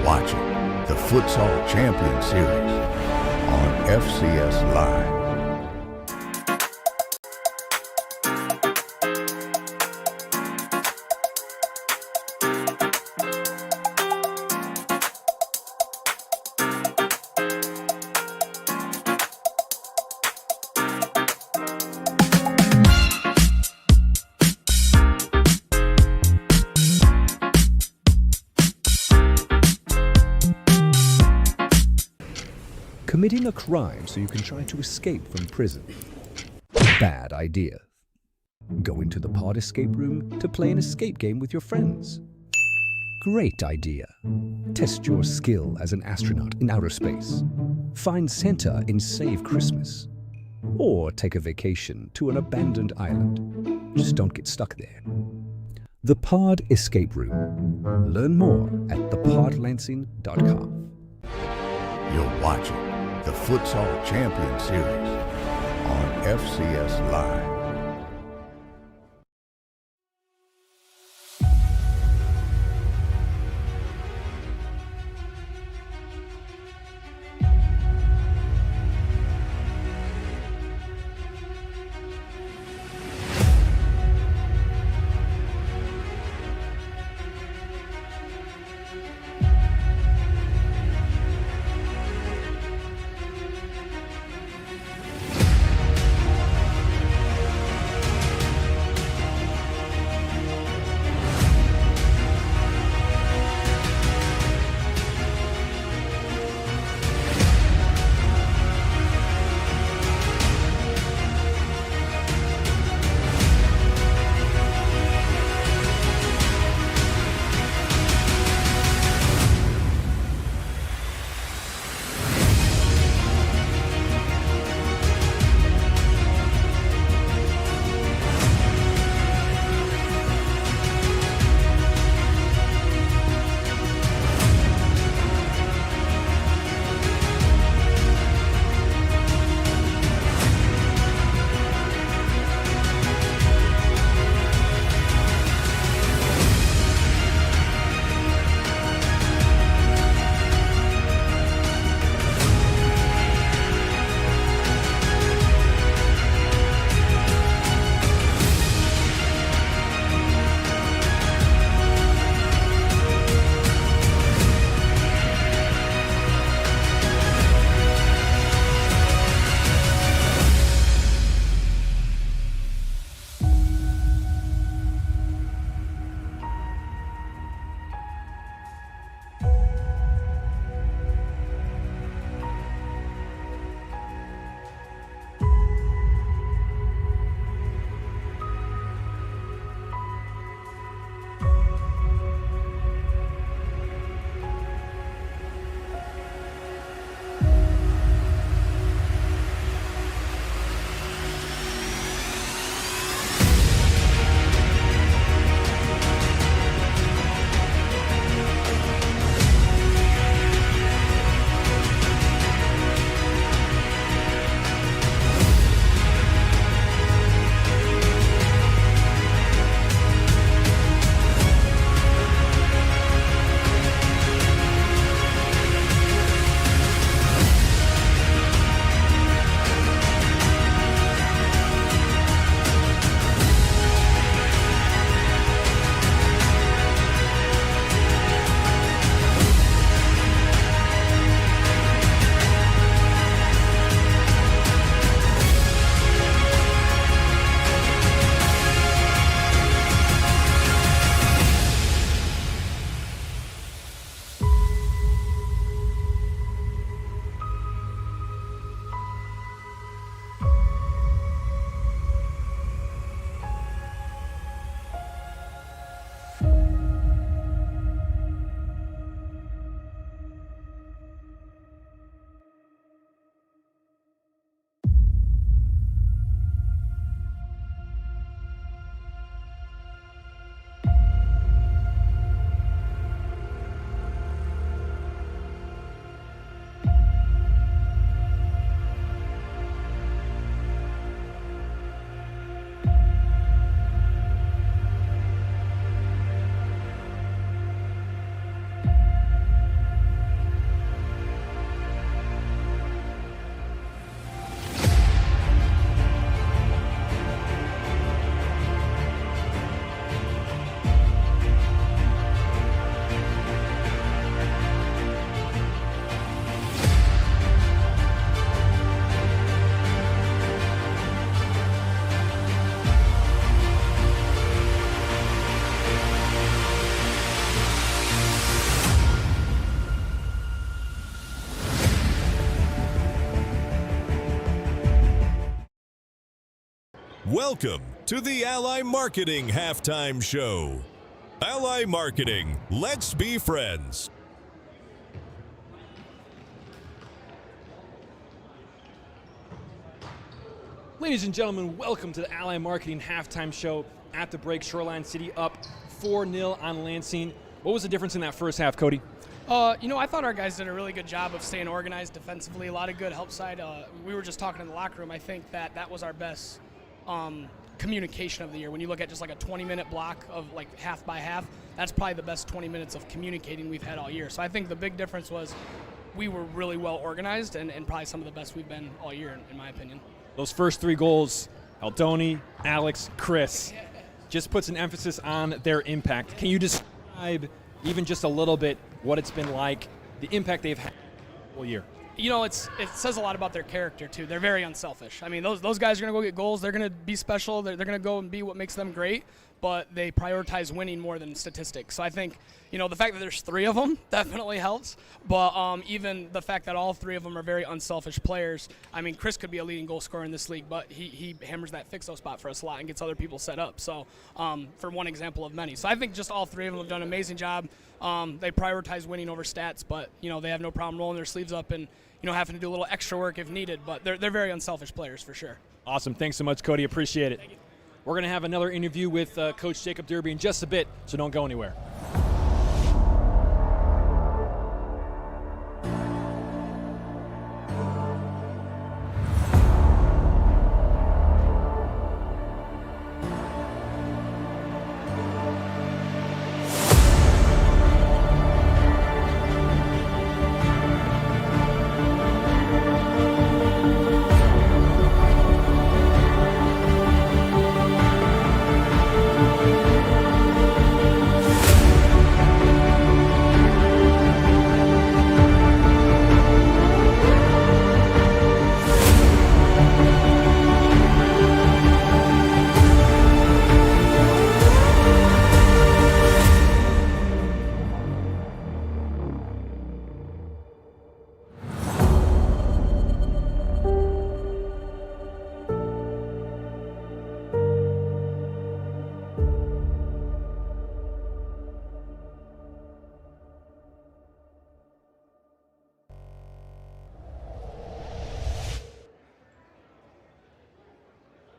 Watching the Futsal Champions Series on FCS Live. Committing a crime so you can try to escape from prison. Bad idea. Going to the pod escape room to play an escape game with your friends. Great idea. Test your skill as an astronaut in outer space. Find Santa in Save Christmas. Or take a vacation to an abandoned island. Just don't get stuck there. The Pod Escape Room. Learn more at thepodlansing.com. You're watching the Futsal Champions Series on FCS Live. Welcome to the Ally Marketing Halftime Show. Ally Marketing, let's be friends. Ladies and gentlemen, welcome to the Ally Marketing Halftime Show. At the break, Shoreline City up 4-0 on Lansing. What was the difference in that first half, Cody? I thought our guys did a really good job of staying organized defensively. A lot of good help side. We were just talking in the locker room. I think that was our best communication of the year. When you look at just like a 20-minute block of like half by half, that's probably the best 20 minutes of communicating we've had all year. So I think the big difference was we were really well organized and probably some of the best we've been all year, in my opinion. Those first 3 goals, Aldoni, Alex, Chris, just puts an emphasis on their impact. Can you describe even just a little bit what it's been like, the impact they've had all year? It says a lot about their character, too. They're very unselfish. I mean, those guys are going to go get goals. They're going to be special. They're going to go and be what makes them great, but they prioritize winning more than statistics. So I think, the fact that there's 3 of them definitely helps, but even the fact that all 3 of them are very unselfish players. I mean, Chris could be a leading goal scorer in this league, but he hammers that fixo spot for us a lot and gets other people set up. So for one example of many. So I think just all 3 of them have done an amazing job. They prioritize winning over stats, but, they have no problem rolling their sleeves up and, having to do a little extra work if needed, but they're very unselfish players for sure. Awesome. Thanks so much, Cody. Appreciate it. We're going to have another interview with Coach Jacob Derby in just a bit, so don't go anywhere.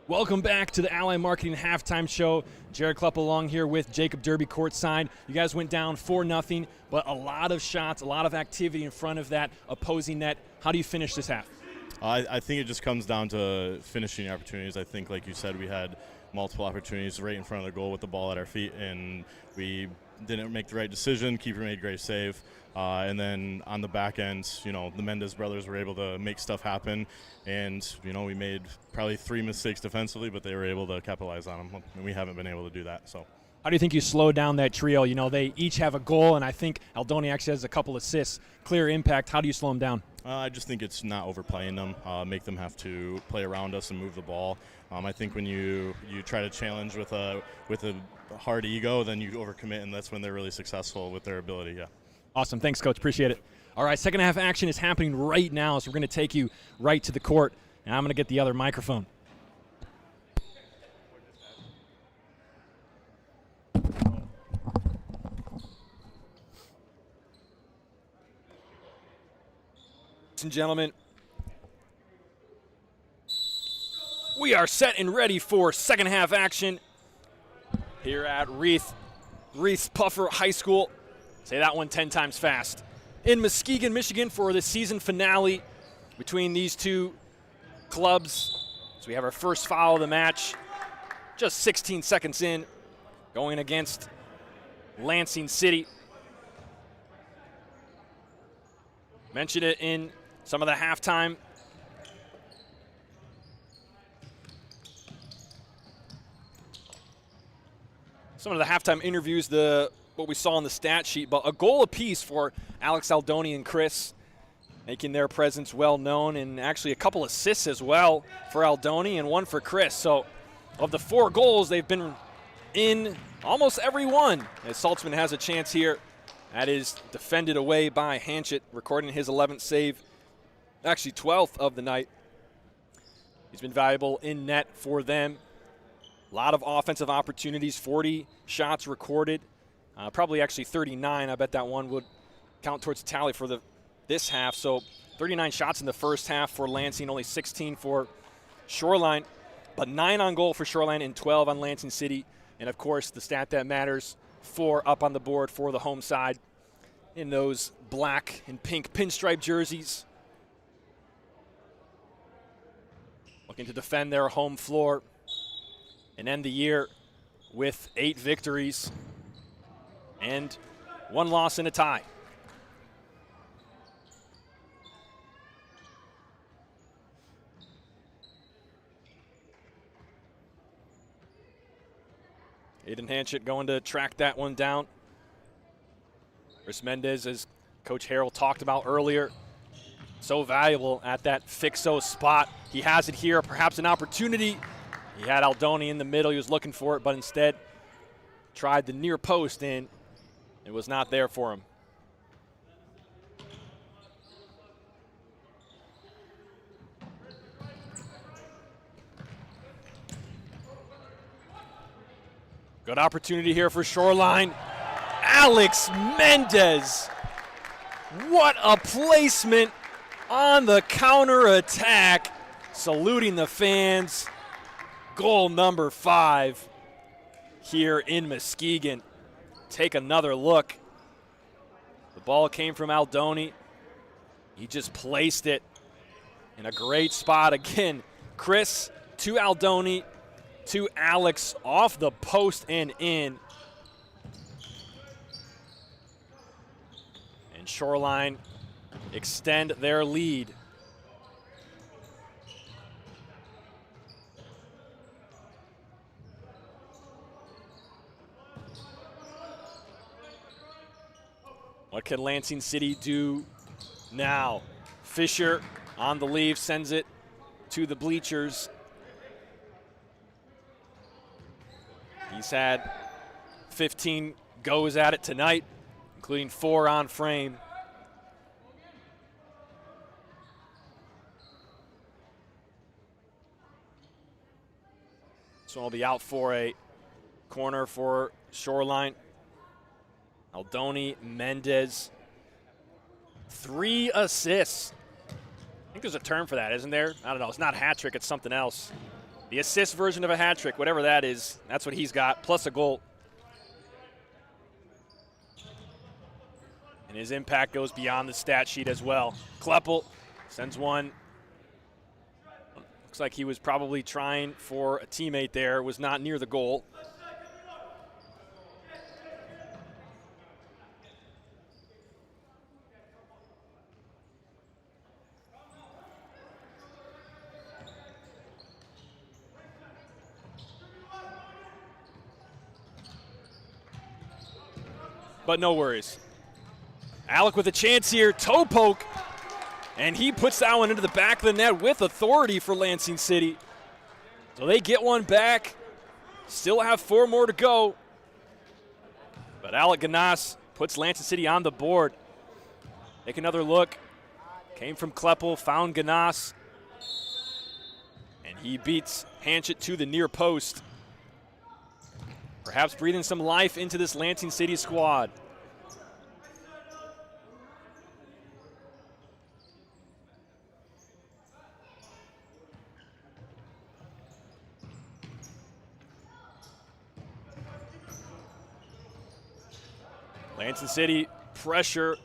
Welcome back to the Ally Marketing Halftime Show. Jared Klepp along here with Jacob Derby courtside. You guys went down 4-0, but a lot of shots, a lot of activity in front of that opposing net. How do you finish this half? I think it just comes down to finishing opportunities. I think, like you said, we had multiple opportunities right in front of the goal with the ball at our feet, and we didn't make the right decision. Keeper made a great save. And then on the back end, the Mendez brothers were able to make stuff happen. And, we made probably 3 mistakes defensively, but they were able to capitalize on them. And we haven't been able to do that. So, how do you think you slow down that trio? They each have a goal, and I think Aldoni actually has a couple assists, clear impact. How do you slow them down? I just think it's not overplaying them, make them have to play around us and move the ball. I think when you try to challenge with a hard ego, then you overcommit, and that's when they're really successful with their ability, yeah. Awesome. Thanks, Coach. Appreciate it. All right, second half action is happening right now, so we're going to take you right to the court, and I'm going to get the other microphone. Ladies and gentlemen, we are set and ready for second half action here at Reese Puffer High School. Say that one 10 times fast. In Muskegon, Michigan for the season finale between these two clubs. So we have our first foul of the match, just 16 seconds in, going against Lansing City. Mentioned it in some of the halftime. Some of the halftime interviews, what we saw on the stat sheet, but a goal apiece for Alex Aldoni and Chris, making their presence well known, and actually a couple assists as well for Aldoni and one for Chris. So of the 4 goals, they've been in almost every one, as Saltzman has a chance here. That is defended away by Hanchett, recording his 11th save, actually 12th of the night. He's been valuable in net for them. A lot of offensive opportunities, 40 shots recorded, probably actually 39. I bet that one would count towards the tally for this half. So 39 shots in the first half for Lansing, only 16 for Shoreline, but 9 on goal for Shoreline and 12 on Lansing City. And of course, the stat that matters, 4 up on the board for the home side in those black and pink pinstripe jerseys. Looking to defend their home floor and end the year with 8 victories and 1 loss and a tie. Aiden Hanchett going to track that one down. Chris Mendez, as Coach Harrell talked about earlier, so valuable at that fixo spot. He has it here, perhaps an opportunity. He had Aldoni in the middle. He was looking for it, but instead tried the near post in. It was not there for him. Good opportunity here for Shoreline. Alex Mendez. What a placement on the counter attack. Saluting the fans. Goal number 5 here in Muskegon. Take another look. The ball came from Aldoni. He just placed it in a great spot. Again, Chris to Aldoni to Alex off the post and in. And Shoreline extend their lead. What can Lansing City do now? Fisher on the leave, sends it to the bleachers. He's had 15 goes at it tonight, including 4 on frame. So I'll be out for a corner for Shoreline. Aldoni, Mendez, 3 assists. I think there's a term for that, isn't there? I don't know. It's not a hat trick. It's something else. The assist version of a hat trick, whatever that is, that's what he's got, plus a goal. And his impact goes beyond the stat sheet as well. Kleppel sends one. Looks like he was probably trying for a teammate there, was not near the goal. But no worries. Alec with a chance here, toe poke, and he puts that one into the back of the net with authority for Lansing City. So they get one back, still have 4 more to go. But Alec Ganas puts Lansing City on the board. Take another look. Came from Kleppel, found Ganas, and he beats Hanchett to the near post. Perhaps breathing some life into this Lansing City squad. Lansing City pressure.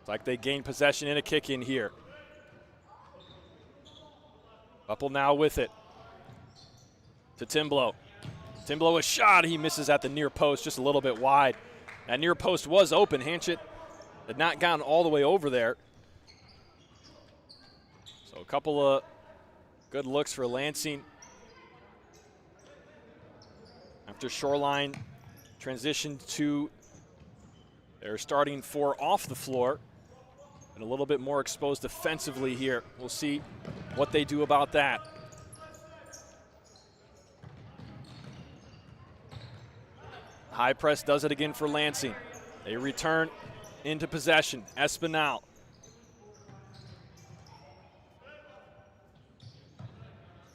It's like they gain possession in a kick in here. Uppel now with it. To Timblow. Timblow a shot. He misses at the near post, just a little bit wide. That near post was open. Hanchett had not gotten all the way over there. So a couple of good looks for Lansing. After Shoreline transitioned to their starting 4 off the floor and a little bit more exposed defensively here. We'll see what they do about that. High press does it again for Lansing. They return into possession. Espinal.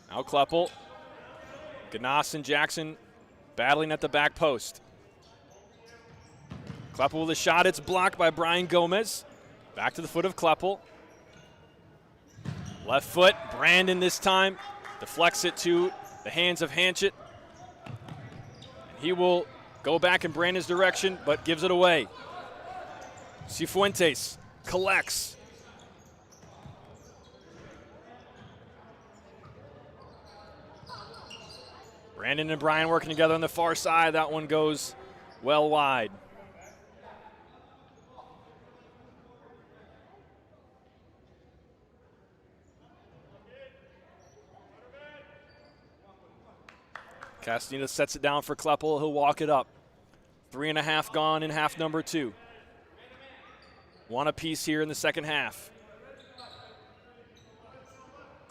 Now Kleppel Ganas and Jackson battling at the back post. Kleppel with a shot. It's blocked by Brian Gomez. Back to the foot of Kleppel. Left foot. Brandon this time deflects it to the hands of Hanchett. He will go back in Brandon's direction, but gives it away. Cifuentes collects. Brandon and Brian working together on the far side. That one goes well wide. Castaneda sets it down for Kleppel. He'll walk it up. 3.5 gone in half number 2. One apiece here in the second half.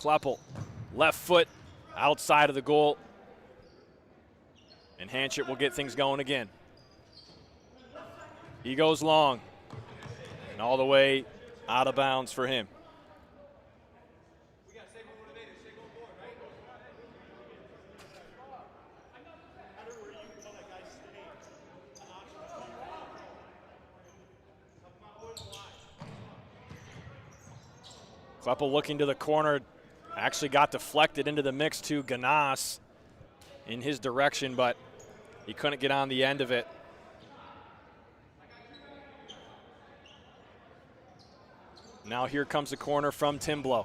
Kleppel, left foot outside of the goal. And Hanchett will get things going again. He goes long. And all the way out of bounds for him. Kleppel looking to the corner, actually got deflected into the mix to Ganas in his direction, but he couldn't get on the end of it. Now here comes the corner from Timblow.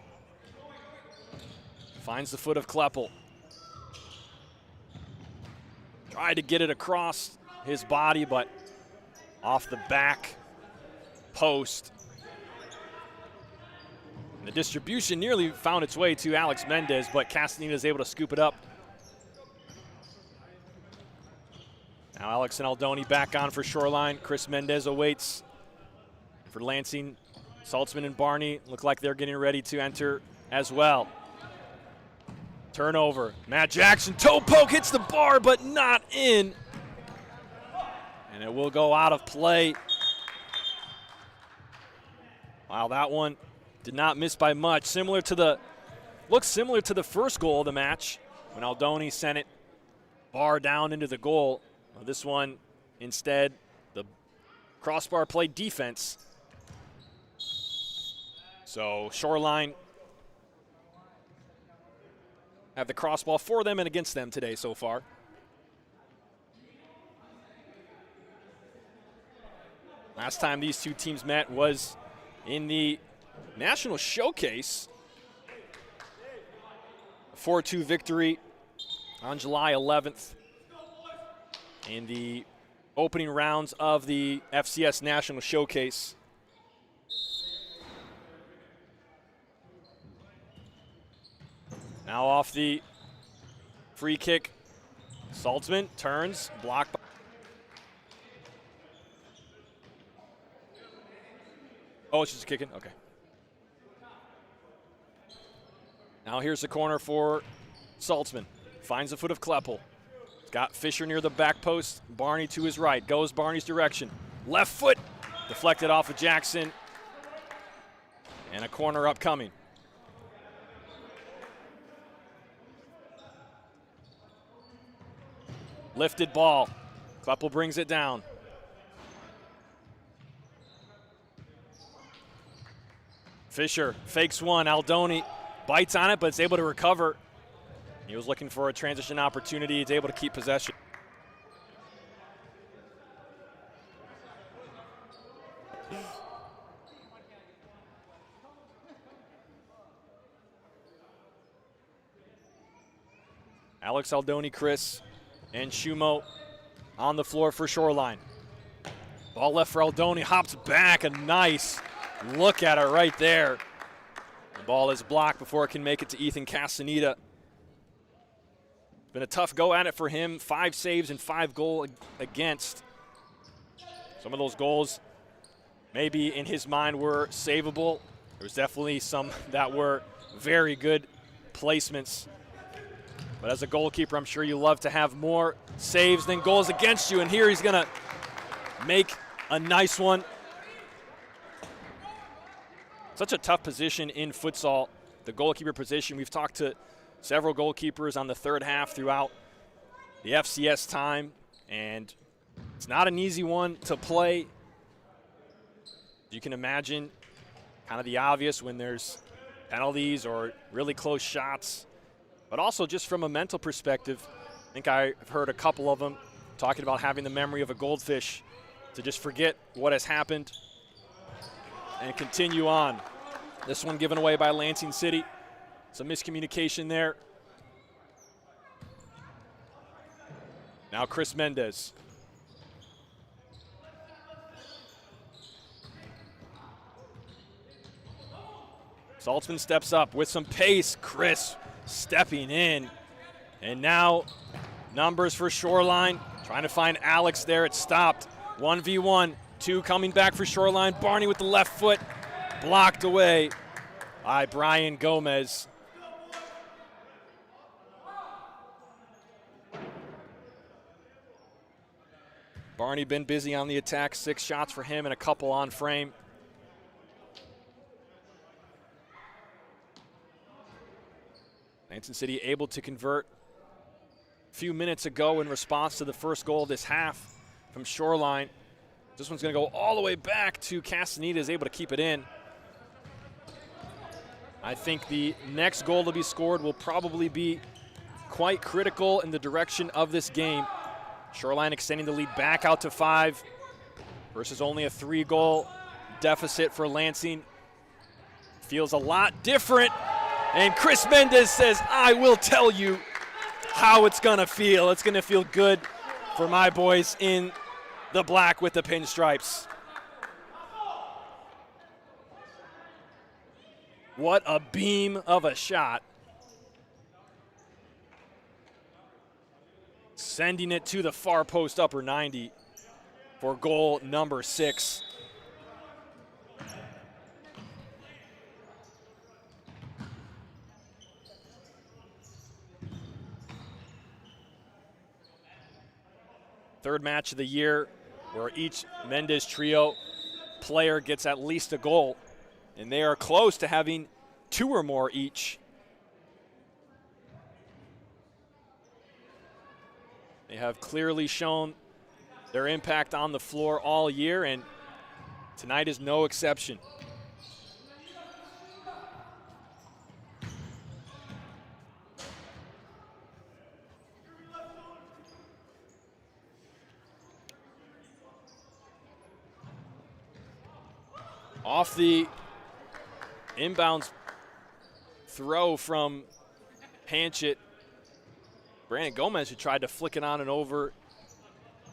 Finds the foot of Kleppel. Tried to get it across his body, but off the back post. The distribution nearly found its way to Alex Mendez, but Castaneda is able to scoop it up. Now Alex and Aldoni back on for Shoreline. Chris Mendez awaits for Lansing. Saltzman and Barney look like they're getting ready to enter as well. Turnover. Matt Jackson, toe poke, hits the bar, but not in. And it will go out of play. Wow, that one did not miss by much. Looks similar to the first goal of the match when Aldoni sent it bar down into the goal. Well, this one, instead, the crossbar play defense. So Shoreline have the crossball for them and against them today so far. Last time these two teams met was in the National Showcase. 4-2 victory on July 11th in the opening rounds of the FCS National Showcase. Now off the free kick, Saltzman turns, blocked by it's just kicking, okay. Now here's the corner for Saltzman. Finds the foot of Kleppel. Got Fisher near the back post. Barney to his right. Goes Barney's direction. Left foot. Deflected off of Jackson. And a corner upcoming. Lifted ball. Kleppel brings it down. Fisher fakes one. Aldoni bites on it, but it's able to recover. He was looking for a transition opportunity. He's able to keep possession. Alex, Aldoni, Chris, and Shumo on the floor for Shoreline. Ball left for Aldoni, hops back, a nice look at it right there. The ball is blocked before it can make it to Ethan Castaneda. It's been a tough go at it for him. 5 saves and 5 goals against. Some of those goals maybe in his mind were savable. There was definitely some that were very good placements. But as a goalkeeper, I'm sure you love to have more saves than goals against you. And here he's going to make a nice one. Such a tough position in futsal, the goalkeeper position. We've talked to several goalkeepers on the third half throughout the FCS time, and it's not an easy one to play. You can imagine kind of the obvious when there's penalties or really close shots, but also just from a mental perspective, I think I've heard a couple of them talking about having the memory of a goldfish to just forget what has happened and continue on. This one given away by Lansing City. Some miscommunication there. Now Chris Mendez. Saltzman steps up with some pace. Chris stepping in. And now numbers for Shoreline. Trying to find Alex there. It stopped. 1v1. 2 coming back for Shoreline. Barney with the left foot. Blocked away by Brian Gomez. Barney been busy on the attack. 6 shots for him and a couple on frame. Lansing City able to convert a few minutes ago in response to the first goal of this half from Shoreline. This one's going to go all the way back to Castaneda, is able to keep it in. I think the next goal to be scored will probably be quite critical in the direction of this game. Shoreline extending the lead back out to 5 versus only a 3-goal deficit for Lansing. Feels a lot different. And Chris Mendez says, I will tell you how it's going to feel. It's going to feel good for my boys in the black with the pinstripes. What a beam of a shot. Sending it to the far post upper 90 for goal number 6. Third match of the year where each Mendez trio player gets at least a goal, and they are close to having 2 or more each. They have clearly shown their impact on the floor all year, and tonight is no exception. Off the inbounds throw from Hanchett, Brandon Gomez, who tried to flick it on and over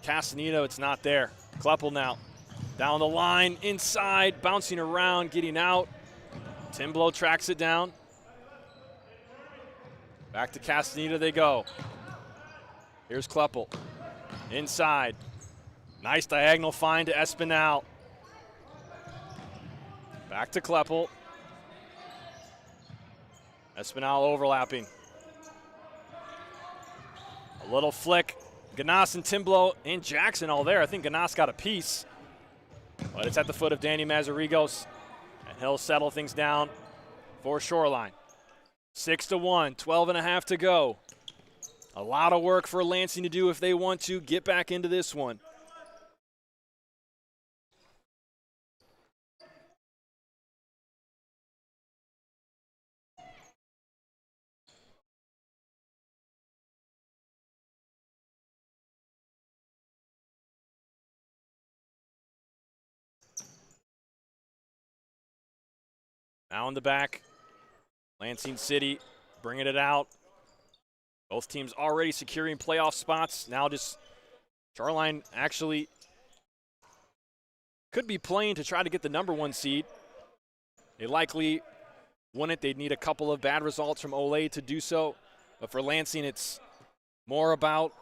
Castaneda, it's not there. Kleppel now down the line, inside, bouncing around, getting out. Timblow tracks it down. Back to Castaneda they go. Here's Kleppel, inside. Nice diagonal find to Espinal. Back to Kleppel. Espinal overlapping. A little flick. Ganas and Timblow and Jackson all there. I think Ganas got a piece, but it's at the foot of Danny Mazarigos, and he'll settle things down for Shoreline. 6-1, 12.5 to go. A lot of work for Lansing to do if they want to get back into this one. Now in the back, Lansing City bringing it out. Both teams already securing playoff spots. Now just Shoreline actually could be playing to try to get the #1 seed. They likely wouldn't. They'd need a couple of bad results from Olay to do so. But for Lansing, it's more about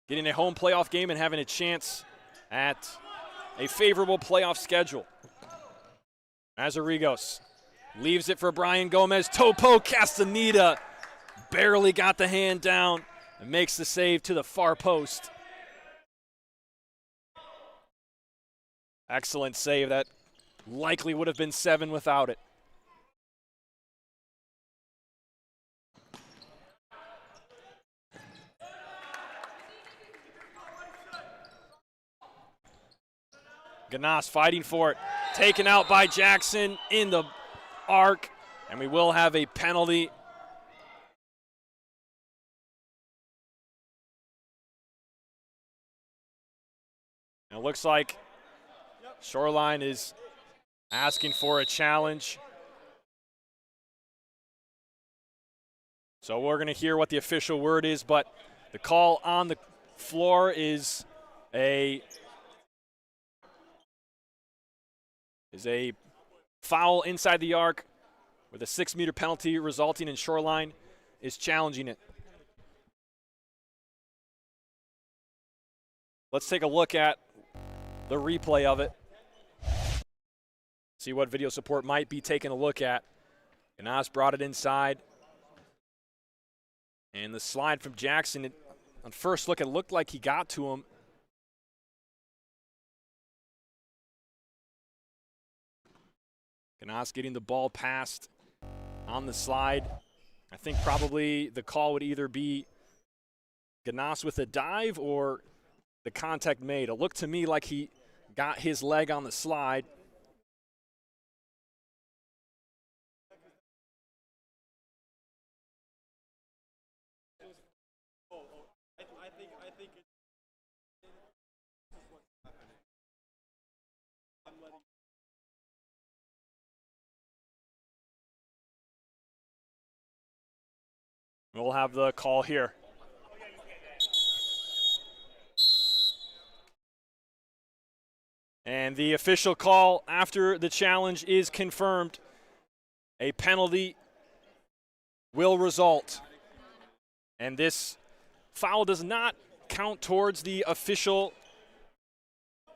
getting a home playoff game and having a chance at a favorable playoff schedule. Mazarigos leaves it for Brian Gomez. Topo Castaneda barely got the hand down and makes the save to the far post. Excellent save. That likely would have been 7 without it. Ganas fighting for it. Taken out by Jackson in the arc. And we will have a penalty. It looks like Shoreline is asking for a challenge. So we're going to hear what the official word is, but the call on the floor is a foul inside the arc with a 6-meter penalty resulting in Shoreline is challenging it. Let's take a look at the replay of it. See what video support might be taking a look at. Ganas brought it inside. And the slide from Jackson, on first look, it looked like he got to him. Ganas getting the ball passed on the slide. I think probably the call would either be Ganas with a dive or the contact made. It looked to me like he got his leg on the slide. We'll have the call here. And the official call after the challenge is confirmed. A penalty will result. And this foul does not count towards the official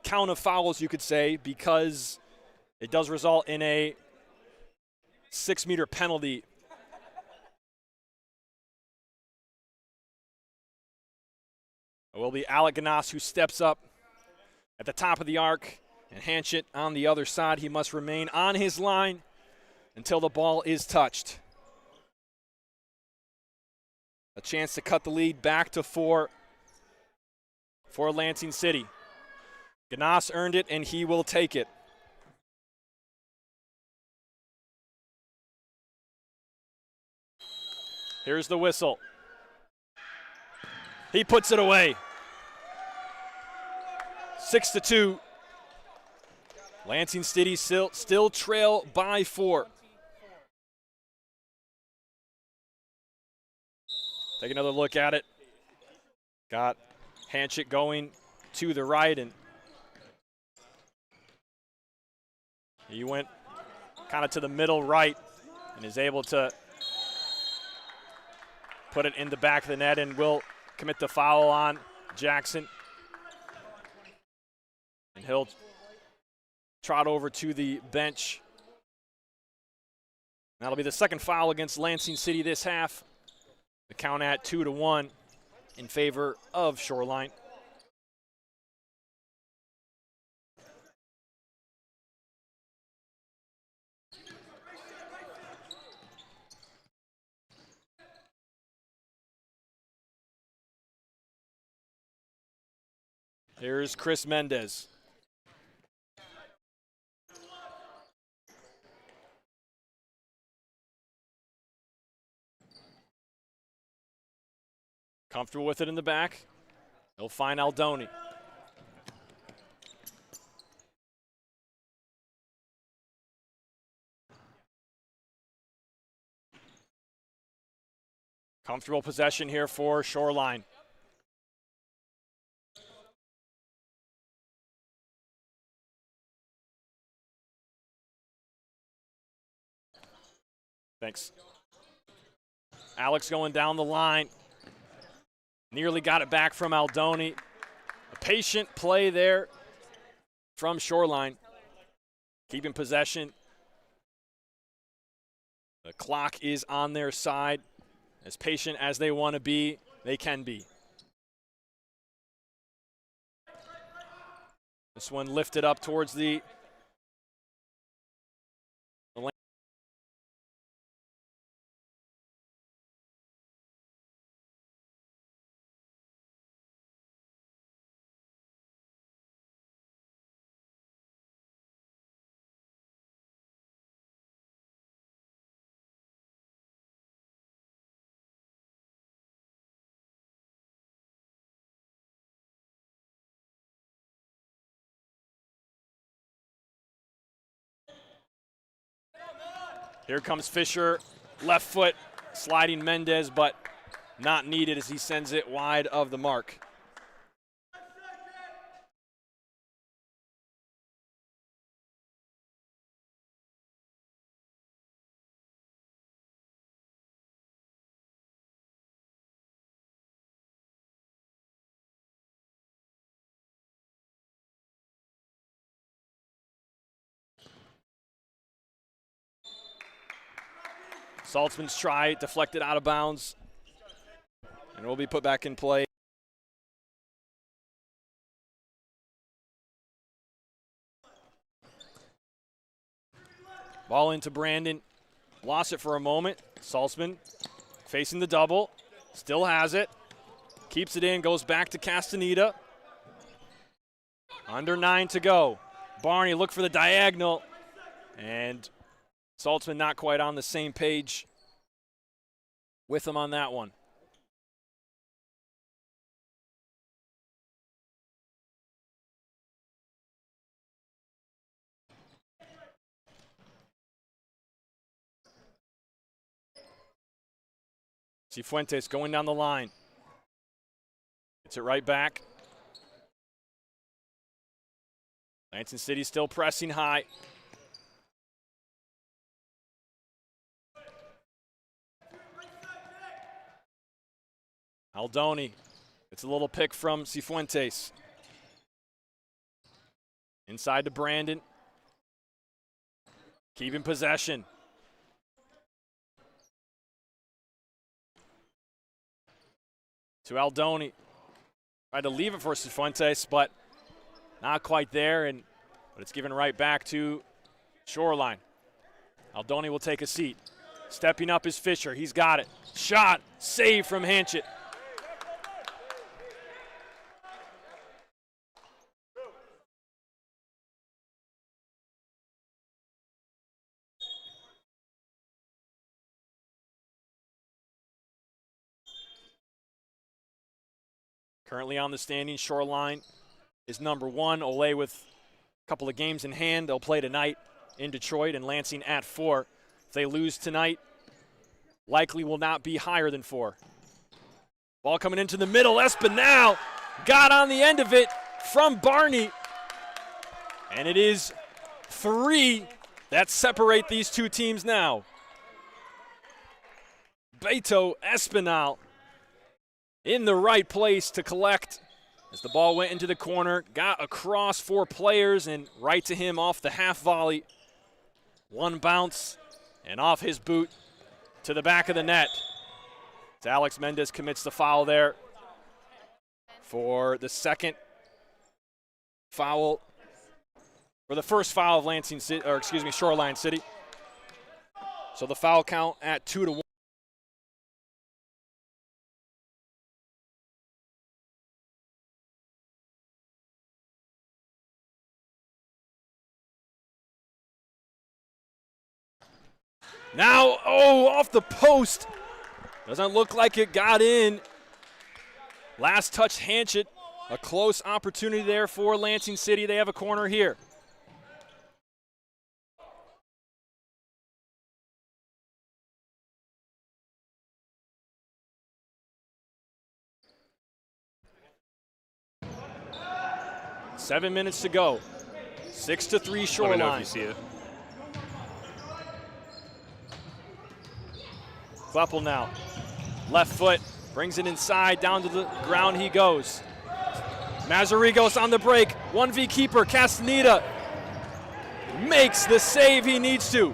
count of fouls, you could say, because it does result in a 6-meter penalty. It will be Alec Ganas who steps up at the top of the arc and Hanchett on the other side. He must remain on his line until the ball is touched. A chance to cut the lead back to 4 for Lansing City. Ganas earned it, and he will take it. Here's the whistle. He puts it away. 6-2. Lansing City still trail by 4. Take another look at it. Got Hanchett going to the right, and he went kind of to the middle right and is able to put it in the back of the net and will commit the foul on Jackson. And he'll trot over to the bench. That'll be the second foul against Lansing City this half. The count at 2-1 in favor of Shoreline. Here's Chris Mendez. Comfortable with it in the back. He'll find Aldoni. Comfortable possession here for Shoreline. Thanks. Alex going down the line. Nearly got it back from Aldoni. A patient play there from Shoreline. Keeping possession. The clock is on their side. As patient as they want to be, they can be. This one lifted up towards the Here comes Fisher, left foot, sliding Mendez, but not needed as he sends it wide of the mark. Saltzman's try, deflected out of bounds, and will be put back in play. Ball into Brandon, lost it for a moment. Saltzman facing the double, still has it, keeps it in, goes back to Castaneda. Under 9 to go. Barney look for the diagonal, and Saltzman not quite on the same page with him on that one. Cifuentes going down the line. Gets it right back. Lansing City still pressing high. Aldoni, it's a little pick from Cifuentes. Inside to Brandon. Keeping possession. To Aldoni. Tried to leave it for Cifuentes, but not quite there, but it's given right back to Shoreline. Aldoni will take a seat. Stepping up is Fisher. He's got it. Shot. Save from Hanchett. Currently on the standing, Shoreline is number 1. Olay with a couple of games in hand. They'll play tonight in Detroit, and Lansing at 4. If they lose tonight, likely will not be higher than 4. Ball coming into the middle. Espinal got on the end of it from Barney. And it is 3 that separate these two teams now. Beto Espinal in the right place to collect as the ball went into the corner, got across 4 players and right to him off the half volley. One bounce and off his boot to the back of the net. As Alex Mendez commits the foul there for the second foul, or the first foul of Lansing City, or excuse me, Shoreline City. So the foul count at 2-1. Now, off the post. Doesn't look like it got in. Last touch, Hanchett. A close opportunity there for Lansing City. They have a corner here. Seven minutes to go. 6-3 Shoreline. Let me know if you see it. Kleppel now, left foot, brings it inside, down to the ground he goes. Mazarigos on the break, 1v keeper, Castaneda makes the save he needs to.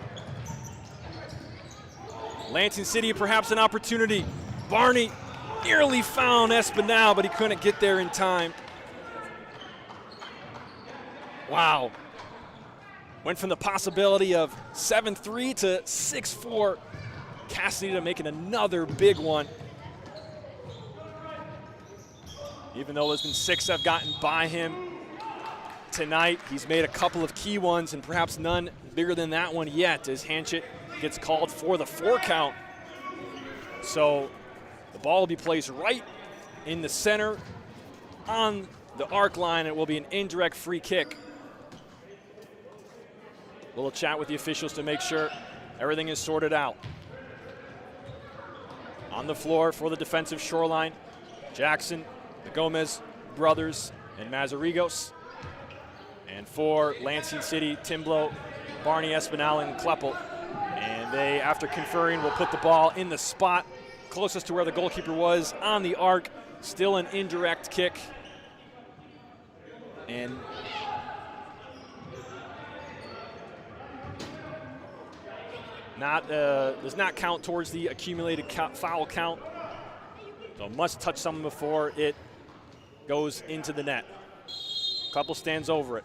Lansing City perhaps an opportunity. Barney nearly found Espinal, but he couldn't get there in time. Wow. Went from the possibility of 7-3 to 6-4. Castaneda making another big one. Even though there's been 6 have gotten by him tonight, he's made a couple of key ones and perhaps none bigger than that one yet as Hanchett gets called for the 4 count. So the ball will be placed right in the center on the arc line. It will be an indirect free kick. A little chat with the officials to make sure everything is sorted out. On the floor for the defensive Shoreline, Jackson, the Gomez brothers, and Mazarigos. And for Lansing City, Timblo, Barney Espinal, and Kleppel. And they, after conferring, will put the ball in the spot closest to where the goalkeeper was on the arc. Still an indirect kick. And does not count towards the accumulated foul count. So must touch someone before it goes into the net. Couple stands over it.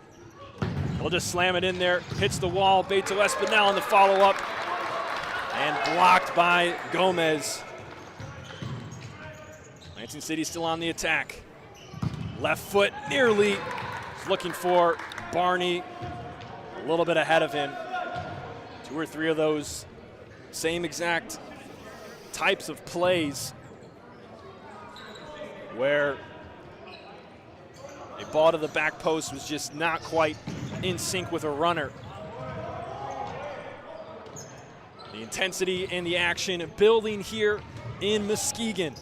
He'll just slam it in there, hits the wall. Beto Espinal in the follow-up, and blocked by Gomez. Lansing City still on the attack. Left foot nearly. He's looking for Barney, a little bit ahead of him. 2 or 3 of those same exact types of plays where a ball to the back post was just not quite in sync with a runner. The intensity and the action building here in Muskegon.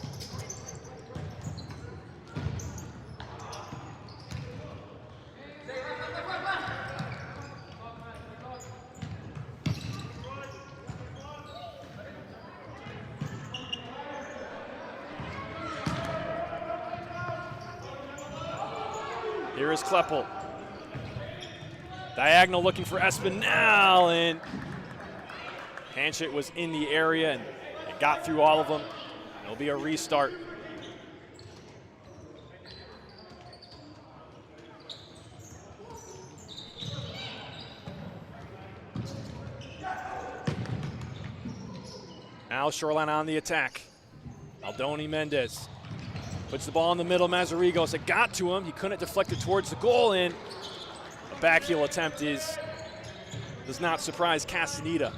Here is Kleppel. Diagonal looking for Espinal, and Hanchett was in the area and it got through all of them. It'll be a restart. Now Shoreline on the attack. Aldoni Mendez puts the ball in the middle. Mazarigos, it got to him. He couldn't deflect it towards the goal, and a backheel attempt does not surprise Castaneda.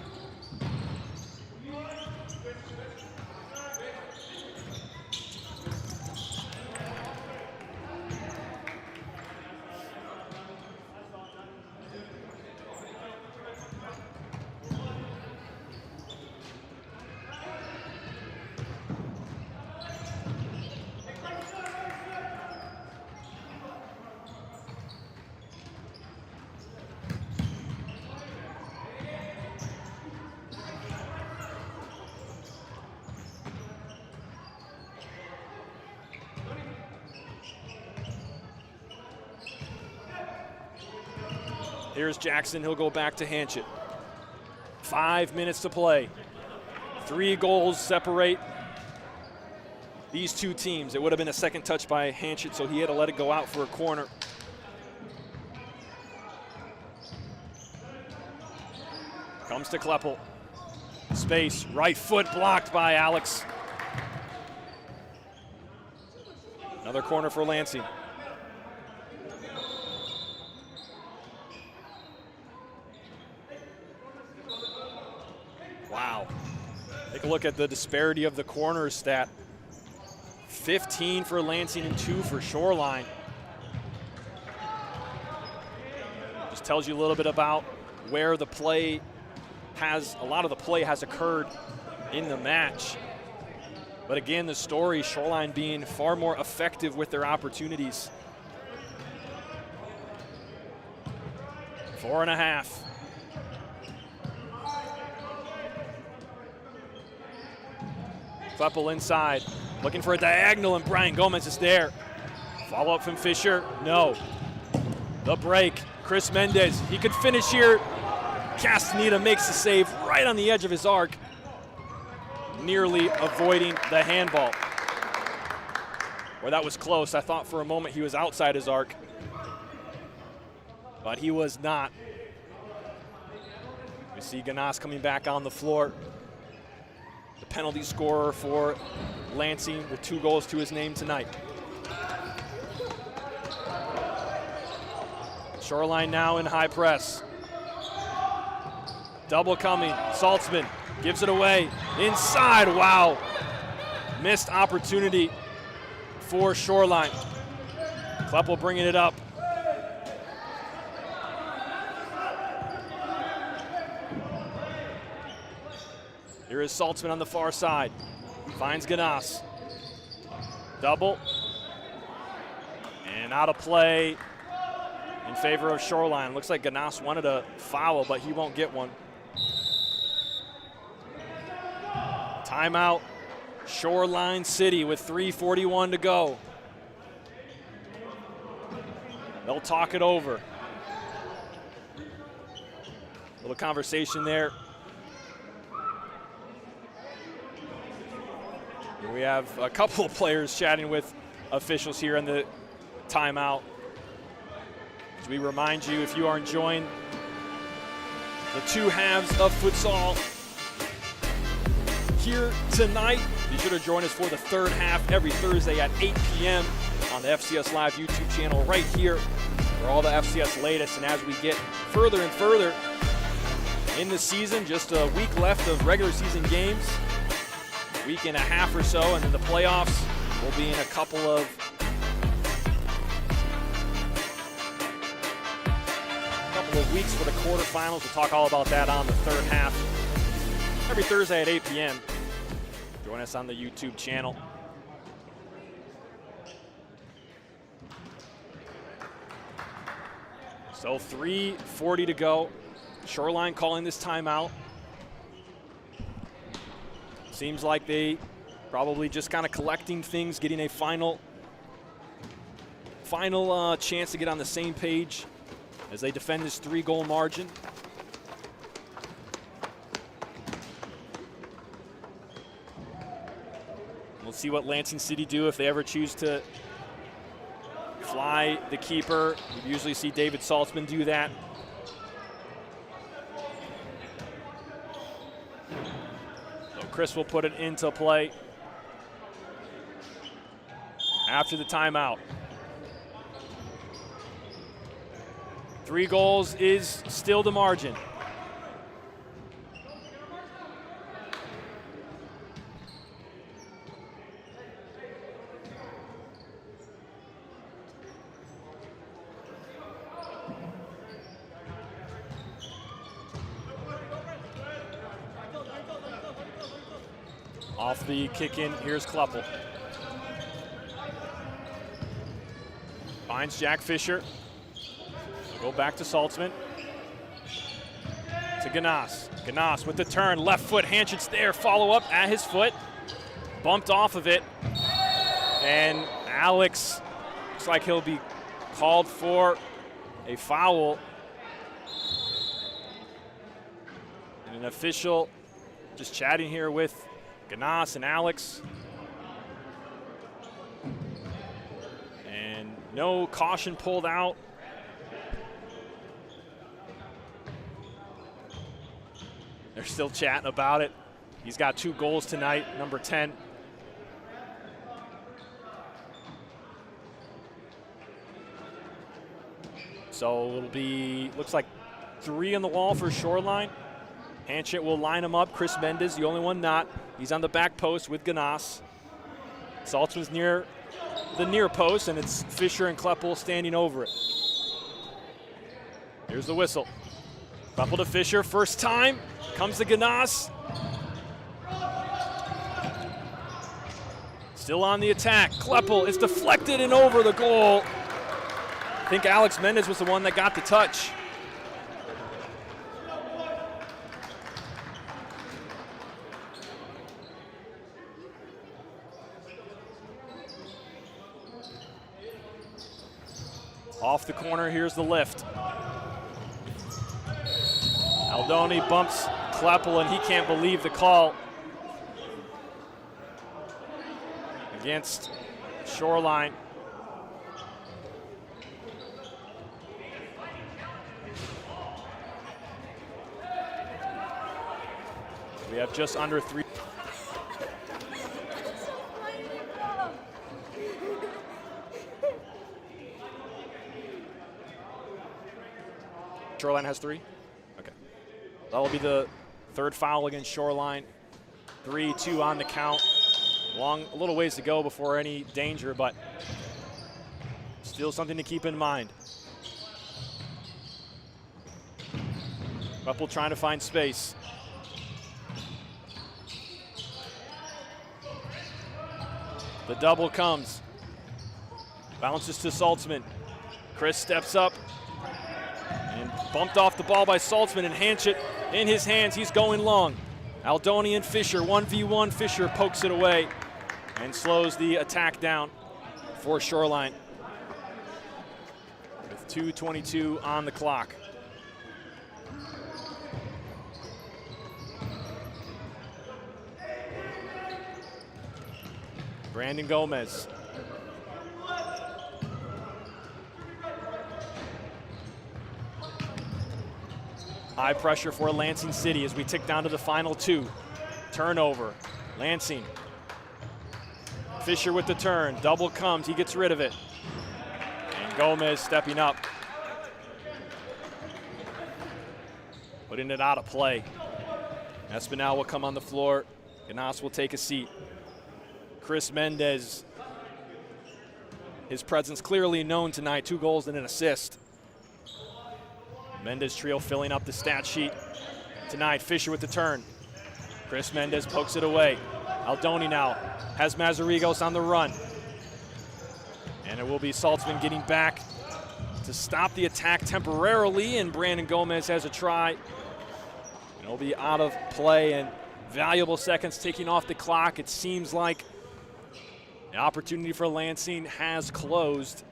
Here's Jackson, he'll go back to Hanchett. 5 minutes to play. 3 goals separate these two teams. It would have been a second touch by Hanchett, so he had to let it go out for a corner. Comes to Kleppel. Space, right foot blocked by Alex. Another corner for Lansing. Wow. Take a look at the disparity of the corner stat. 15 for Lansing and 2 for Shoreline. Just tells you a little bit about where the play a lot of the play has occurred in the match. But again, the story, Shoreline being far more effective with their opportunities. 4.5. Kleppel inside, looking for a diagonal, and Brian Gomez is there. Follow up from Fisher, no. The break, Chris Mendez, he could finish here. Castaneda makes the save right on the edge of his arc, nearly avoiding the handball. Well, that was close. I thought for a moment he was outside his arc, but he was not. We see Ganas coming back on the floor. The penalty scorer for Lansing with 2 goals to his name tonight. Shoreline now in high press. Double coming, Saltzman gives it away, inside, wow. Missed opportunity for Shoreline. Kleppel bringing it up. Here is Saltzman on the far side. Finds Ganas. Double. And out of play in favor of Shoreline. Looks like Ganas wanted a foul, but he won't get one. Timeout. Shoreline City with 3:41 to go. They'll talk it over. Little conversation there. We have a couple of players chatting with officials here in the timeout. As we remind you, if you are enjoying the two halves of futsal here tonight, be sure to join us for the third half every Thursday at 8 p.m. on the FCS Live YouTube channel right here for all the FCS latest. And as we get further and further in the season, just a week left of regular season games, week and a half or so, and then the playoffs will be in a couple of weeks for the quarterfinals. We'll talk all about that on the third half every Thursday at 8 p.m. Join us on the YouTube channel. So 3:40 to go. Shoreline calling this timeout. Seems like they probably just kind of collecting things, getting a final chance to get on the same page as they defend this 3-goal margin. We'll see what Lansing City do if they ever choose to fly the keeper. We usually see David Saltzman do that. So Chris will put it into play after the timeout. 3 goals is still the margin. Off the kick in, here's Kleppel. Finds Jack Fisher. Go back to Saltzman. To Ganas. Ganas with the turn, left foot, Hanchard's there, follow up at his foot. Bumped off of it. And Alex, looks like he'll be called for a foul. And an official just chatting here with Ganas and Alex. And no caution pulled out. They're still chatting about it. He's got 2 goals tonight, number 10. So it'll be, looks like 3 on the wall for Shoreline. Hanchett will line him up. Chris Mendez, the only one not. He's on the back post with Ganas. Saltzman's near the near post, and it's Fisher and Kleppel standing over it. Here's the whistle. Kleppel to Fisher, first time. Comes to Ganas. Still on the attack. Kleppel is deflected and over the goal. I think Alex Mendez was the one that got the touch. Off the corner, here's the lift. Aldoni bumps Kleppel, and he can't believe the call against Shoreline. We have just under 3. Shoreline has 3? Okay. That'll be the 3rd foul against Shoreline. 3-2 on the count. A little ways to go before any danger, but still something to keep in mind. Kleppel trying to find space. The double comes. Bounces to Saltzman. Chris steps up and bumped off the ball by Saltzman, and Hanchett in his hands. He's going long. Aldoni and Fisher, 1v1. Fisher pokes it away and slows the attack down for Shoreline with 2:22 on the clock. Brandon Gomez. High pressure for Lansing City as we tick down to the final 2. Turnover. Lansing. Fisher with the turn. Double comes. He gets rid of it. And Gomez stepping up. Putting it out of play. Espinal will come on the floor. Ganas will take a seat. Chris Mendez, his presence clearly known tonight, 2 goals and an assist. Mendez trio filling up the stat sheet tonight. Fisher with the turn. Chris Mendez pokes it away. Aldoni now has Mazarigos on the run. And it will be Saltzman getting back to stop the attack temporarily, and Brandon Gomez has a try. It'll be out of play, and valuable seconds ticking off the clock. It seems like the opportunity for Lansing has closed.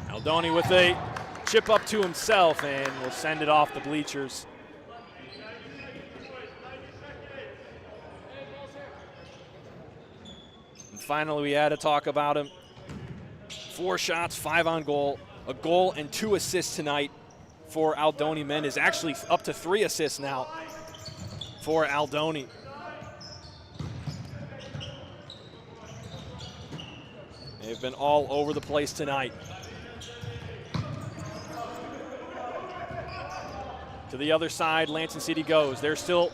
Aldoni with a chip up to himself and will send it off the bleachers. And finally, we had to talk about him. 4 shots, 5 on goal, a goal and 2 assists tonight for Aldoni Mendez. Actually up to 3 assists now for Aldoni. They've been all over the place tonight. To the other side, Lansing City goes. They're still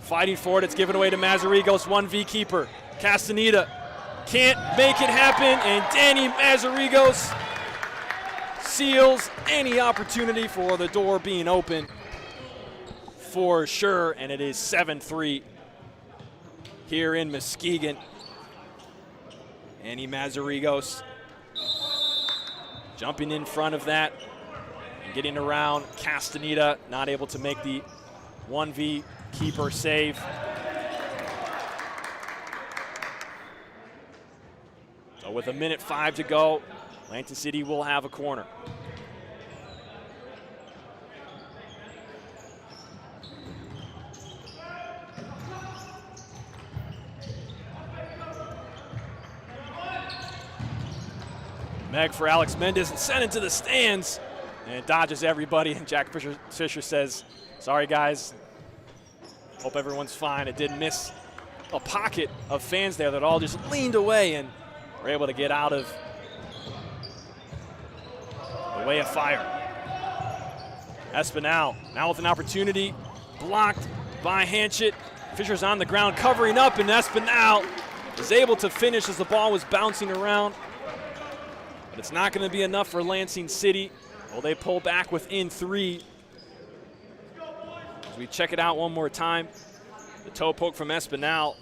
fighting for it. It's given away to Mazarigos, 1v keeper. Castaneda can't make it happen, and Danny Mazarigos seals any opportunity for the door being open for sure, and it is 7-3 here in Muskegon. Danny Mazarigos jumping in front of that and getting around Castaneda, not able to make the 1v keeper save. So with 1:05 to go, Lansing City will have a corner. Meg for Alex Mendez and sent it to the stands, and it dodges everybody, and Jack Fisher says, sorry guys, hope everyone's fine. It did miss a pocket of fans there that all just leaned away and were able to get out of the way of fire. Espinal now with an opportunity, blocked by Hanchett. Fisher's on the ground covering up, and Espinal is able to finish as the ball was bouncing around. But it's not going to be enough for Lansing City. Well, they pull back within 3. As we check it out one more time, the toe poke from Espinal.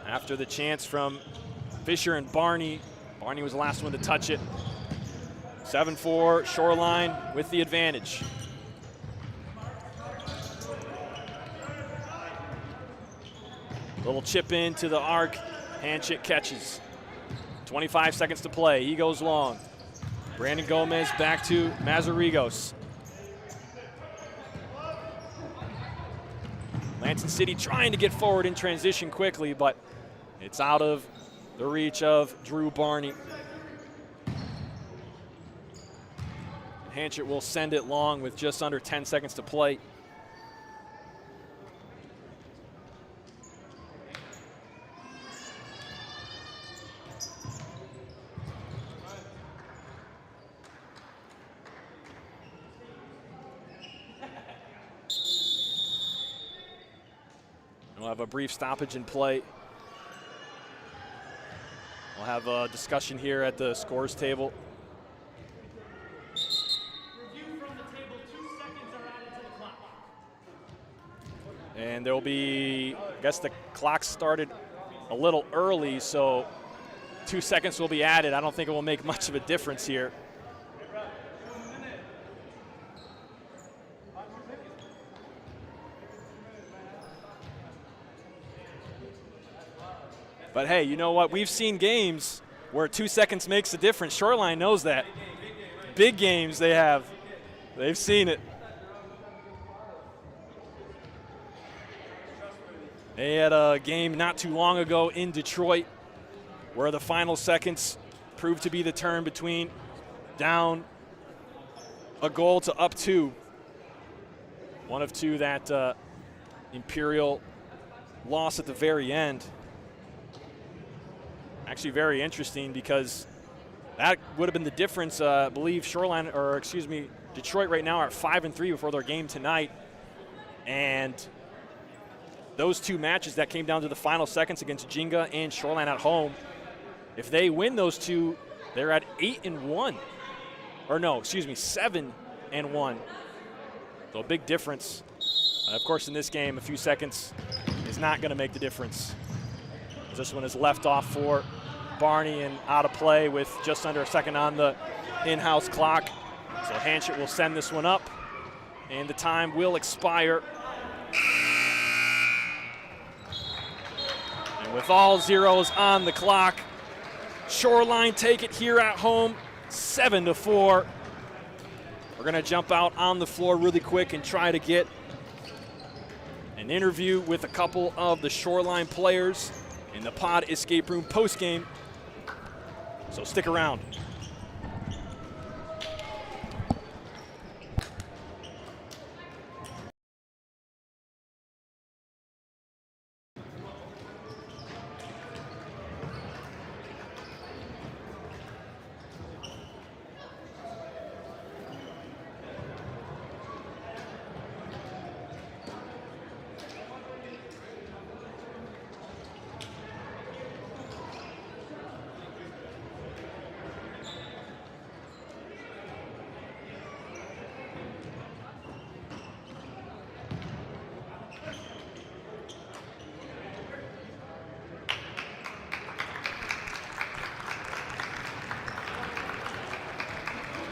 After the chance from Fisher and Barney. Barney was the last one to touch it. 7-4, Shoreline with the advantage. Little chip into the arc. Hanchett catches. 25 seconds to play. He goes long. Brandon Gomez back to Mazarigos. Lansing City trying to get forward in transition quickly, but it's out of the reach of Drew Barney. Hanchett will send it long with just under 10 seconds to play. We'll have a brief stoppage in play. We'll have a discussion here at the scores table. Review from the table, 2 seconds are And there will be, I guess the clock started a little early, so 2 seconds will be added. I don't think it will make much of a difference here. But hey, you know what? We've seen games where 2 seconds makes a difference. Shoreline knows that. Big games they have. They've seen it. They had a game not too long ago in Detroit where the final seconds proved to be the turn between down a goal to up 2. One of 2 that Imperial lost at the very end. Actually very interesting because that would have been the difference. I believe Detroit right now are at 5-3 before their game tonight. And those 2 matches that came down to the final seconds against Jinga and Shoreline at home, if they win those 2, they're at 8-1. Or no, 7-1. So a big difference. Of course, in this game, a few seconds is not going to make the difference. This one is left off for Barney and out of play with just under a second on the in-house clock. So Hanchett will send this one up, and the time will expire. And with all zeros on the clock, Shoreline take it here at home, 7-4. We're going to jump out on the floor really quick and try to get an interview with a couple of the Shoreline players in the Pod Escape Room postgame. So stick around.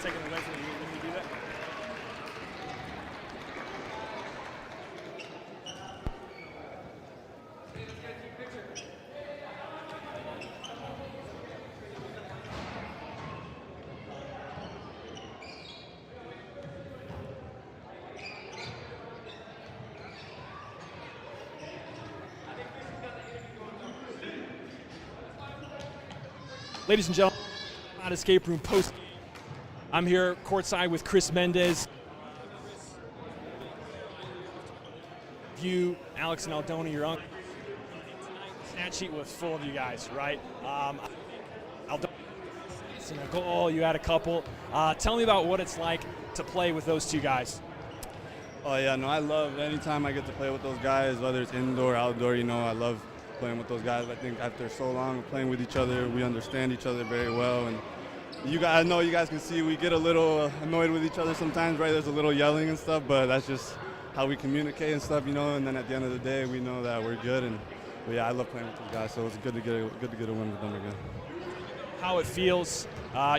Taking away from you when you do that. Ladies and gentlemen, Pod Escape Room post. I'm here courtside with Chris Mendez. You, Alex and Aldona, your uncle. Stat sheet was full of you guys, right? Aldona, a goal, you had a couple. Tell me about what it's like to play with those 2 guys. Oh yeah, no, I love anytime I get to play with those guys, whether it's indoor, outdoor, I love playing with those guys. I think after so long of playing with each other, we understand each other very well. And I know you guys can see we get a little annoyed with each other sometimes, right? There's a little yelling and stuff, but that's just how we communicate and stuff, and then at the end of the day, we know that we're good. But yeah, I love playing with those guys, so it's good to get a win with them again. How it feels.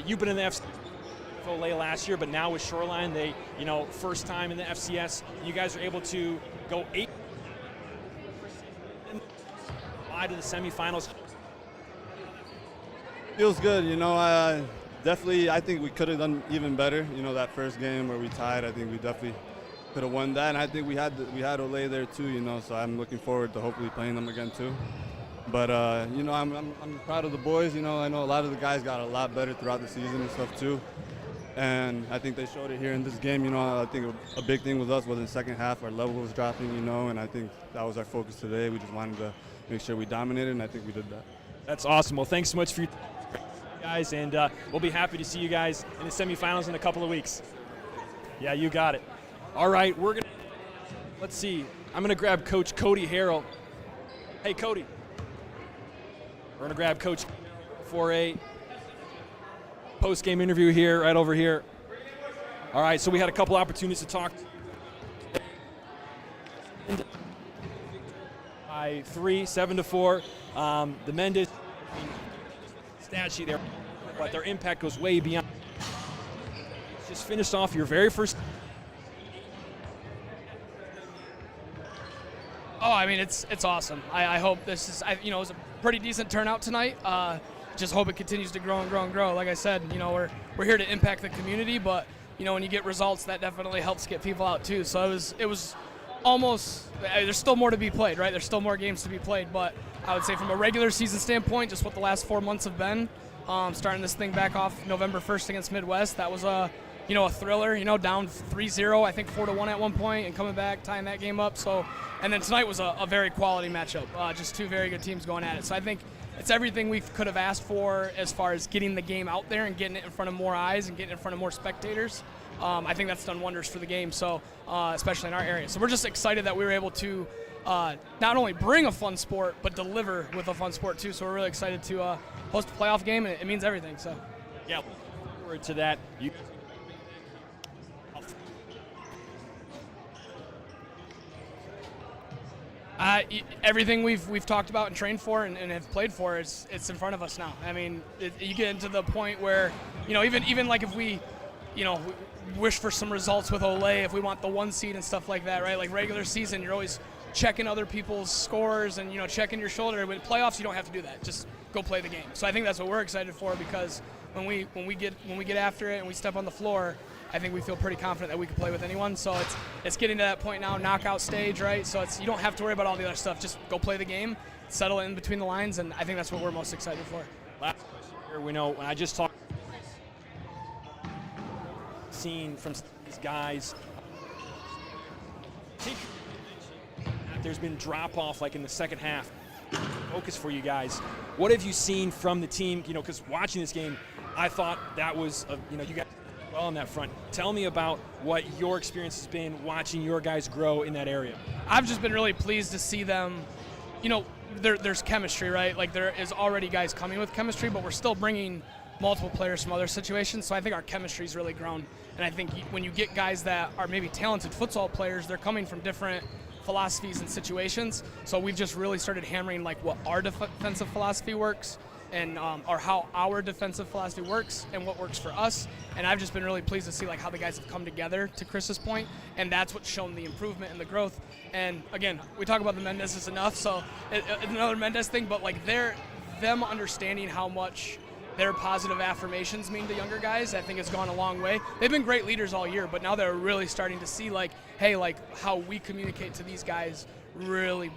You've been in the FCS last year, but now with Shoreline, they, first time in the FCS, you guys are able to go 8 to the semifinals. Feels good, definitely, I think we could have done even better. That first game where we tied, I think we definitely could have won that. And I think we had Olay there too, so I'm looking forward to hopefully playing them again too. But I'm proud of the boys. I know a lot of the guys got a lot better throughout the season and stuff too. And I think they showed it here in this game. I think a big thing with us was in the second half, our level was dropping, and I think that was our focus today. We just wanted to make sure we dominated, and I think we did that. That's awesome. Well, thanks so much for you guys, and we'll be happy to see you guys in the semifinals in a couple of weeks. Yeah, you got it. All right, let's see. I'm gonna grab Coach Cody Harrell. Hey, Cody. We're gonna grab Coach for a post-game interview here, right over here. All right, so we had a couple opportunities to talk. by 3, 7-4. The Mendes stat sheet there, but their impact goes way beyond. Just finished off your very first. Oh, I mean, it's awesome. I hope this is, it was a pretty decent turnout tonight. Just hope it continues to grow and grow and grow. Like I said, we're here to impact the community, but when you get results, that definitely helps get people out too. So it was almost. There's still more to be played, right? There's still more games to be played, but I would say from a regular season standpoint, just what the last 4 months have been, starting this thing back off November 1st against Midwest, that was a thriller. Down 3-0, I think 4-1 at one point, and coming back, tying that game up. So, and then tonight was a very quality matchup. Just two very good teams going at it. So I think it's everything we could have asked for as far as getting the game out there and getting it in front of more eyes and getting it in front of more spectators. I think that's done wonders for the game, so especially in our area. So we're just excited that we were able to not only bring a fun sport, but deliver with a fun sport too. So we're really excited to host a playoff game, and it means everything. So, yeah, looking forward to that. Everything we've talked about and trained for and have played for, it's in front of us now. I mean, you get into the point where, even like if we, wish for some results with Olay, if we want the 1 seed and stuff like that, right? Like regular season, you're always checking other people's scores and checking your shoulder. With playoffs, you don't have to do that. Just go play the game. So I think that's what we're excited for, because when we get after it and we step on the floor, I think we feel pretty confident that we can play with anyone. So it's getting to that point now, knockout stage, right? So you don't have to worry about all the other stuff. Just go play the game, settle in between the lines, and I think that's what we're most excited for. Last question here, we know when I just talked, seen from these guys, there's been drop off like in the second half. Focus for you guys. What have you seen from the team? Because watching this game, I thought that was you guys well on that front. Tell me about what your experience has been watching your guys grow in that area. I've just been really pleased to see them. There's chemistry, right? Like there is already guys coming with chemistry, but we're still bringing multiple players from other situations. So I think our chemistry's really grown. And I think when you get guys that are maybe talented futsal players, they're coming from different philosophies and situations. So we've just really started hammering like what our defensive philosophy works, and or how our defensive philosophy works and what works for us. And I've just been really pleased to see like how the guys have come together, to Chris's point, and that's what's shown the improvement and the growth. And again, we talk about the Mendes enough, so it's another Mendes thing, but like them understanding how much their positive affirmations mean to younger guys, I think has gone a long way. They've been great leaders all year, but now they're really starting to see like, hey, like how we communicate to these guys really,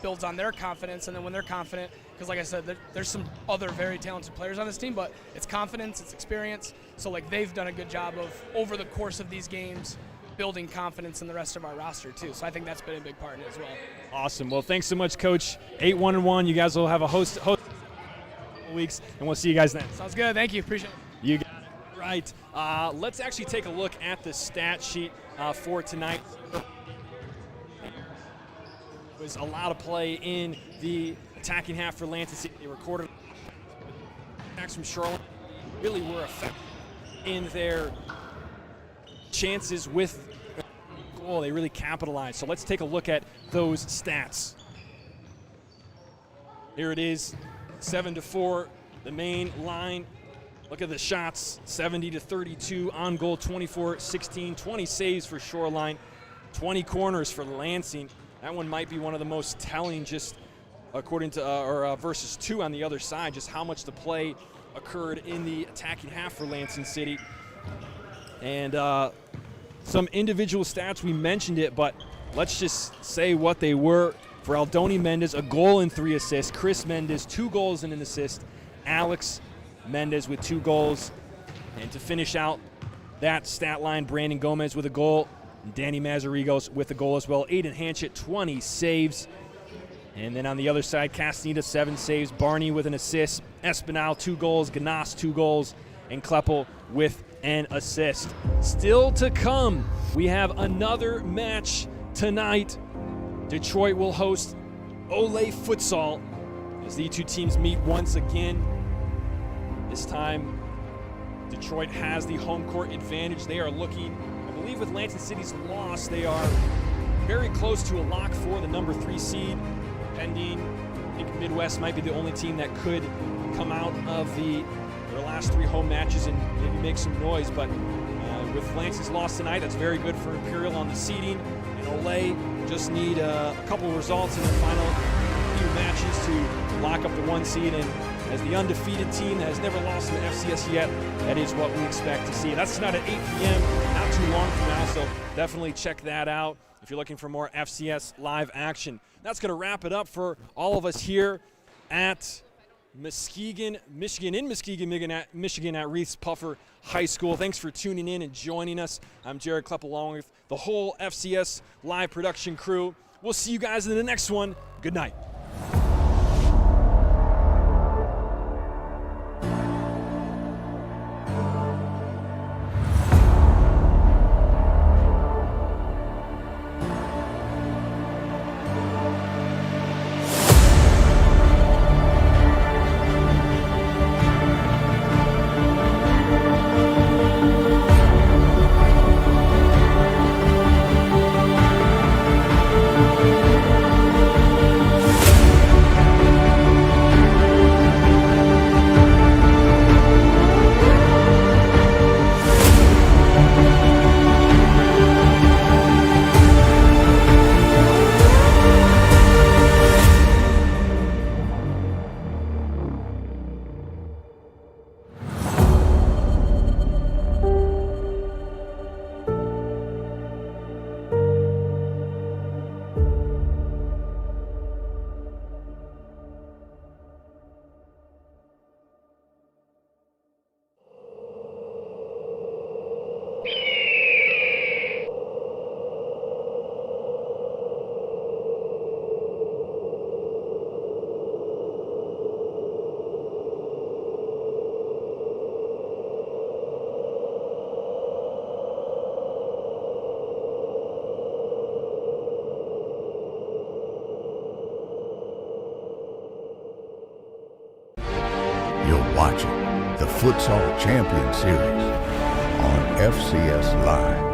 builds on their confidence. And then when they're confident, because like I said, there's some other very talented players on this team, but it's confidence, it's experience. So like they've done a good job of, over the course of these games, building confidence in the rest of our roster too. So I think that's been a big part in it as well. Awesome. Well, thanks so much, Coach. 8-1-1. You guys will have a host weeks, and we'll see you guys then. Sounds good. Thank you. Appreciate it. You got it. Right. Let's actually take a look at the stat sheet for tonight. There was a lot of play in the attacking half for Lansing City. They recorded attacks from Shoreline. Really were effective in their chances with goal. They really capitalized. So let's take a look at those stats. Here it is. 7-4, the main line. Look at the shots, 70-32, on goal 24-16, 20 saves for Shoreline, 20 corners for Lansing. That one might be one of the most telling, just according to versus 2 on the other side, just how much the play occurred in the attacking half for Lansing City. And some individual stats, we mentioned it, but let's just say what they were. For Aldoni Mendes, a goal and 3 assists. Chris Mendes, 2 goals and an assist. Alex Mendes with 2 goals. And to finish out that stat line, Brandon Gomez with a goal. Danny Mazarigos with a goal as well. Aiden Hanchett, 20 saves. And then on the other side, Castaneda, 7 saves. Barney with an assist. Espinal, 2 goals. Ganas, 2 goals. And Kleppel with an assist. Still to come, we have another match tonight. Detroit will host Olay Futsal as the two teams meet once again. This time, Detroit has the home court advantage. They are looking, I believe with Lansing City's loss, they are very close to a lock for the number 3 seed. pending. I think Midwest might be the only team that could come out of their last 3 home matches and maybe make some noise. But with Lansing's loss tonight, that's very good for Imperial on the seeding. And Olay just need a couple results in their final few matches to lock up the 1 seed. And as the undefeated team that has never lost in the FCS yet, that is what we expect to see. That's tonight at 8 p.m., not too long from now, so definitely check that out if you're looking for more FCS live action. That's going to wrap it up for all of us here at Muskegon, Michigan, in Muskegon, Michigan at Reese Puffer High School. Thanks for tuning in and joining us. I'm Jared Klepp along with the whole FCS live production crew. We'll see you guys in the next one. Good night. You're watching the Futsal Champions Series on FCS Live.